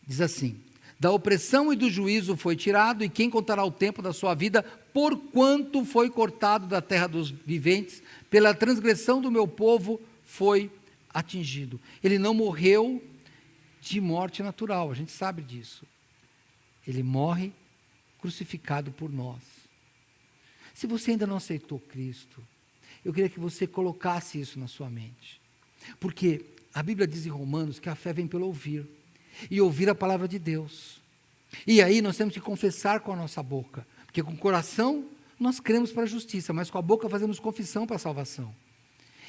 diz assim: da opressão e do juízo foi tirado, e quem contará o tempo da sua vida, porquanto foi cortado da terra dos viventes, pela transgressão do meu povo foi atingido. Ele não morreu de morte natural, a gente sabe disso. Ele morre crucificado por nós. Se você ainda não aceitou Cristo, eu queria que você colocasse isso na sua mente. Porque a Bíblia diz em Romanos que a fé vem pelo ouvir, e ouvir a palavra de Deus. E aí nós temos que confessar com a nossa boca, porque com o coração nós cremos para a justiça, mas com a boca fazemos confissão para a salvação.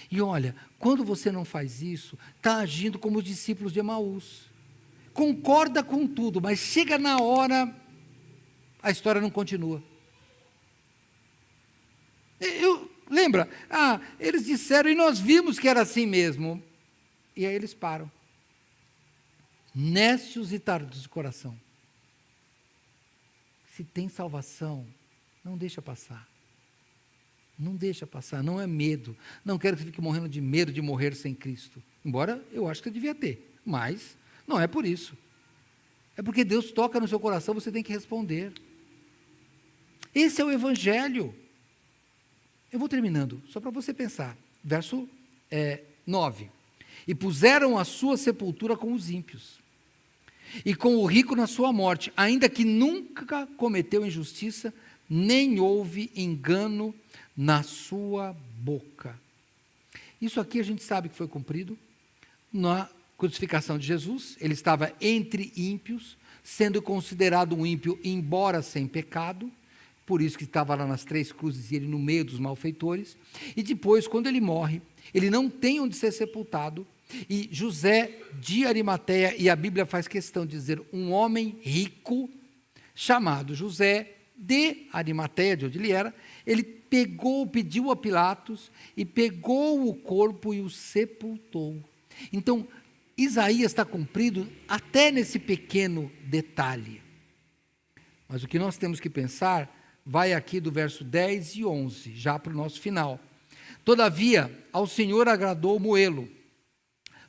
E olha, quando você não faz isso, está agindo como os discípulos de Emaús. Concorda com tudo, mas chega na hora, a história não continua. Lembra? Eles disseram e nós vimos que era assim mesmo. E aí eles param. Nécios e tardos de coração. Se tem salvação, não deixa passar. Não deixa passar, não é medo. Não quero que você fique morrendo de medo de morrer sem Cristo. Embora eu acho que você devia ter. Mas não é por isso. É porque Deus toca no seu coração, você tem que responder. Esse é o Evangelho. Eu vou terminando, só para você pensar. Verso 9. E puseram a sua sepultura com os ímpios, e com o rico na sua morte, ainda que nunca cometeu injustiça, nem houve engano na sua boca. Isso aqui a gente sabe que foi cumprido na crucificação de Jesus. Ele estava entre ímpios, sendo considerado um ímpio, embora sem pecado. Por isso que estava lá nas 3 cruzes e ele no meio dos malfeitores. E depois, quando ele morre, ele não tem onde ser sepultado. E José de Arimateia, e a Bíblia faz questão de dizer, um homem rico, chamado José de Arimateia, de onde ele era, ele pediu a Pilatos, e pegou o corpo e o sepultou. Então, Isaías está cumprido até nesse pequeno detalhe. Mas o que nós temos que pensar vai aqui do verso 10 e 11, já para o nosso final. Todavia, ao Senhor agradou moê-lo,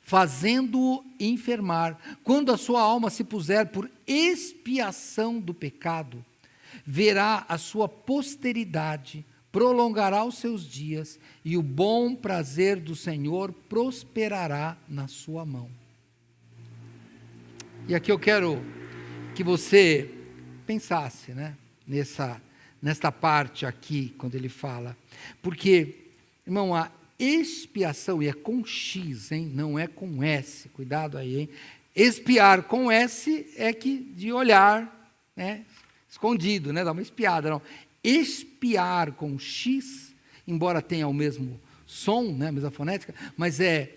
fazendo-o enfermar. Quando a sua alma se puser por expiação do pecado, verá a sua posteridade, prolongará os seus dias, e o bom prazer do Senhor prosperará na sua mão. E aqui eu quero que você pensasse, nesta parte aqui, quando ele fala, porque, irmão, a expiação, e é com X, hein? Não é com S, cuidado aí, hein? Espiar com S é que de olhar, escondido, dar uma espiada, não. Espiar com X, embora tenha o mesmo som, a mesma fonética, mas é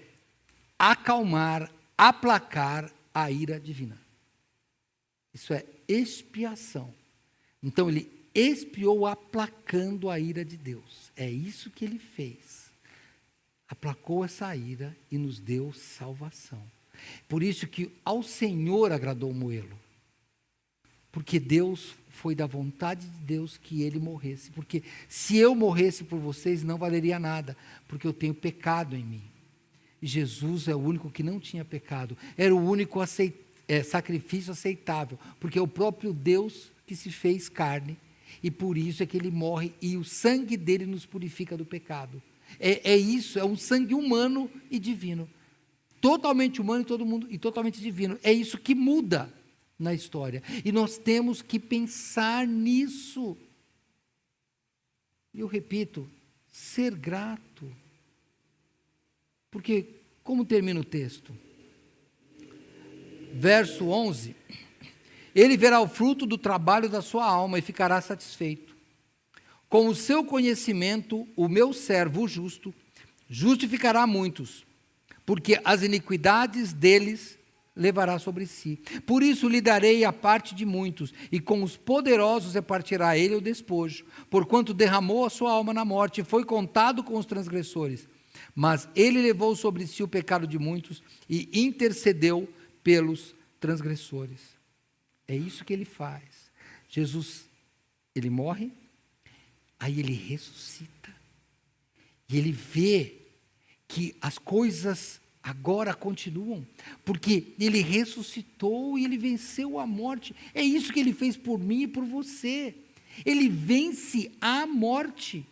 acalmar, aplacar a ira divina. Isso é expiação. Então ele expiou aplacando a ira de Deus. É isso que ele fez. Aplacou essa ira e nos deu salvação. Por isso que ao Senhor agradou moê-lo. Porque Deus foi da vontade de Deus que ele morresse. Porque se eu morresse por vocês, não valeria nada. Porque eu tenho pecado em mim. E Jesus é o único que não tinha pecado. Era o único sacrifício aceitável. Porque o próprio Deus que se fez carne, e por isso é que ele morre, e o sangue dele nos purifica do pecado. É isso, é um sangue humano e divino. Totalmente humano e totalmente divino. É isso que muda na história. E nós temos que pensar nisso. E eu repito, ser grato. Porque, como termina o texto? Verso 11. Ele verá o fruto do trabalho da sua alma e ficará satisfeito. Com o seu conhecimento, o meu servo, o justo, justificará muitos, porque as iniquidades deles levará sobre si. Por isso lhe darei a parte de muitos, e com os poderosos repartirá ele o despojo, porquanto derramou a sua alma na morte, e foi contado com os transgressores. Mas ele levou sobre si o pecado de muitos, e intercedeu pelos transgressores. É isso que ele faz. Jesus, ele morre, aí ele ressuscita, e ele vê que as coisas agora continuam, porque ele ressuscitou e ele venceu a morte. É isso que ele fez por mim e por você. Ele vence a morte.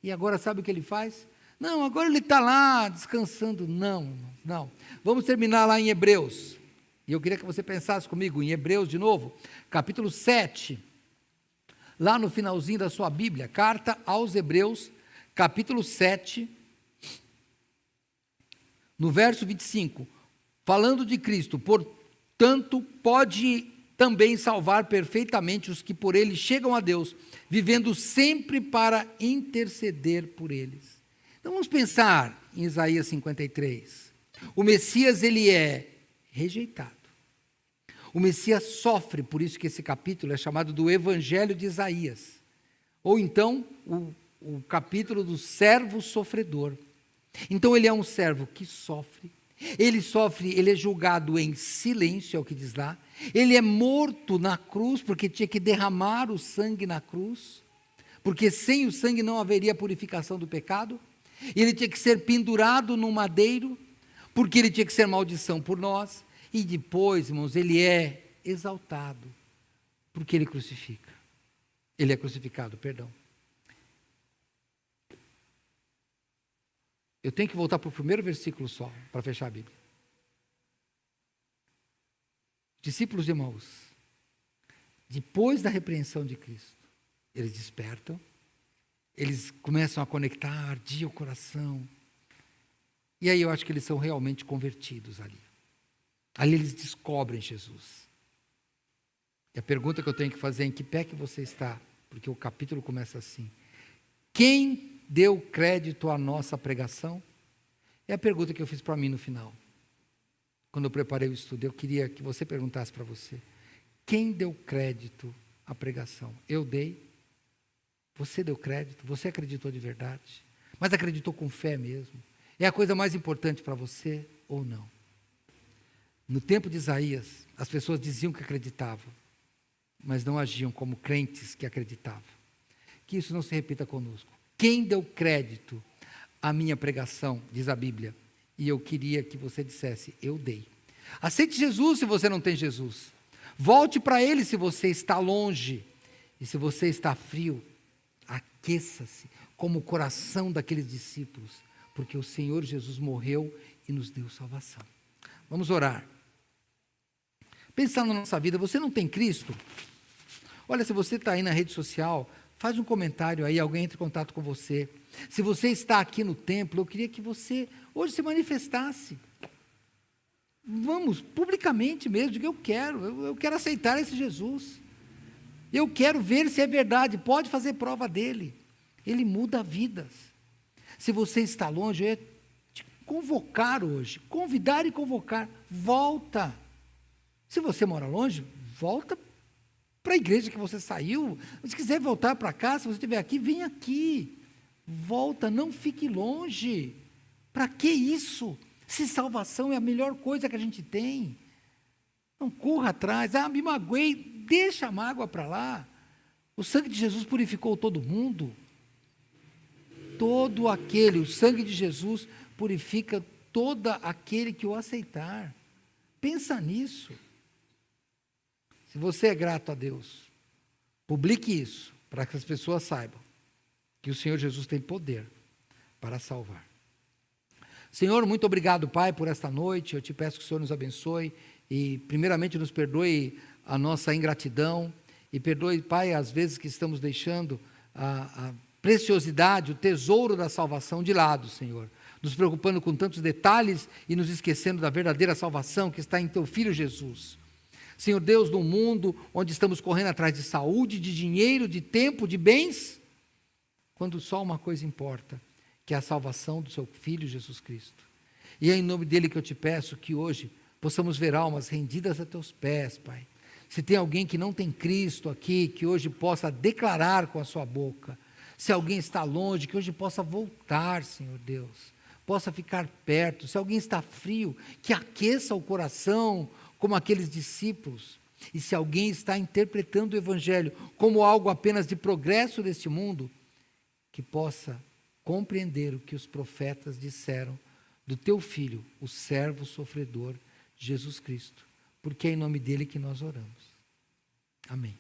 E agora sabe o que ele faz? Não, agora ele está lá descansando. Não. Vamos terminar lá em Hebreus. E eu queria que você pensasse comigo em Hebreus de novo, capítulo 7, lá no finalzinho da sua Bíblia, carta aos Hebreus, capítulo 7, no verso 25, falando de Cristo, portanto, pode também salvar perfeitamente os que por ele chegam a Deus, vivendo sempre para interceder por eles. Então vamos pensar em Isaías 53. O Messias, ele é rejeitado. O Messias sofre, por isso que esse capítulo é chamado do Evangelho de Isaías. Ou então, o capítulo do servo sofredor. Então ele é um servo que sofre, ele é julgado em silêncio, é o que diz lá, ele é morto na cruz, porque tinha que derramar o sangue na cruz, porque sem o sangue não haveria purificação do pecado, ele tinha que ser pendurado no madeiro, porque ele tinha que ser maldição por nós, e depois, irmãos, ele é exaltado, porque ele é crucificado, perdão. Eu tenho que voltar para o primeiro versículo só, para fechar a Bíblia. Discípulos de Emaús, depois da repreensão de Cristo, eles despertam, eles começam a conectar, ardia o coração, e aí eu acho que eles são realmente convertidos ali. Ali eles descobrem Jesus. E a pergunta que eu tenho que fazer é: em que pé que você está? Porque o capítulo começa assim: quem deu crédito à nossa pregação? É a pergunta que eu fiz para mim no final. Quando eu preparei o estudo, eu queria que você perguntasse para você: quem deu crédito à pregação? Eu dei? Você deu crédito? Você acreditou de verdade? Mas acreditou com fé mesmo? É a coisa mais importante para você ou não? No tempo de Isaías, as pessoas diziam que acreditavam, mas não agiam como crentes que acreditavam. Que isso não se repita conosco. Quem deu crédito à minha pregação, diz a Bíblia, e eu queria que você dissesse: eu dei. Aceite Jesus se você não tem Jesus. Volte para Ele se você está longe. E se você está frio, aqueça-se como o coração daqueles discípulos, porque o Senhor Jesus morreu e nos deu salvação. Vamos orar. Pensando na nossa vida, você não tem Cristo? Olha, se você está aí na rede social, faz um comentário aí, alguém entre em contato com você. Se você está aqui no templo, eu queria que você hoje se manifestasse. Vamos, publicamente mesmo, diga: eu quero aceitar esse Jesus. Eu quero ver se é verdade, pode fazer prova dele. Ele muda vidas. Se você está longe, eu ia te convocar hoje, convidar e convocar, volta. Se você mora longe, volta para a igreja que você saiu. Se quiser voltar para cá, se você estiver aqui, vem aqui. Volta, não fique longe. Para que isso? Se salvação é a melhor coisa que a gente tem. Não corra atrás. Me magoei, deixa a mágoa para lá. O sangue de Jesus purificou todo mundo. O sangue de Jesus purifica todo aquele que o aceitar. Pensa nisso. Se você é grato a Deus, Publique isso, para que as pessoas saibam que o Senhor Jesus tem poder para salvar. Senhor, muito obrigado, Pai, por esta noite. Eu te peço que o Senhor nos abençoe e, primeiramente, nos perdoe a nossa ingratidão e perdoe, Pai, as vezes que estamos deixando a preciosidade, o tesouro da salvação de lado, Senhor, nos preocupando com tantos detalhes e nos esquecendo da verdadeira salvação que está em Teu Filho Jesus. Senhor Deus, num mundo onde estamos correndo atrás de saúde, de dinheiro, de tempo, de bens, quando só uma coisa importa, que é a salvação do Seu Filho Jesus Cristo. E é em nome dEle que eu te peço que hoje possamos ver almas rendidas a Teus pés, Pai. Se tem alguém que não tem Cristo aqui, que hoje possa declarar com a sua boca. Se alguém está longe, que hoje possa voltar, Senhor Deus. Possa ficar perto. Se alguém está frio, que aqueça o coração, como aqueles discípulos. E se alguém está interpretando o Evangelho como algo apenas de progresso deste mundo, que possa compreender o que os profetas disseram do Teu Filho, o servo sofredor, Jesus Cristo. Porque é em nome dEle que nós oramos. Amém.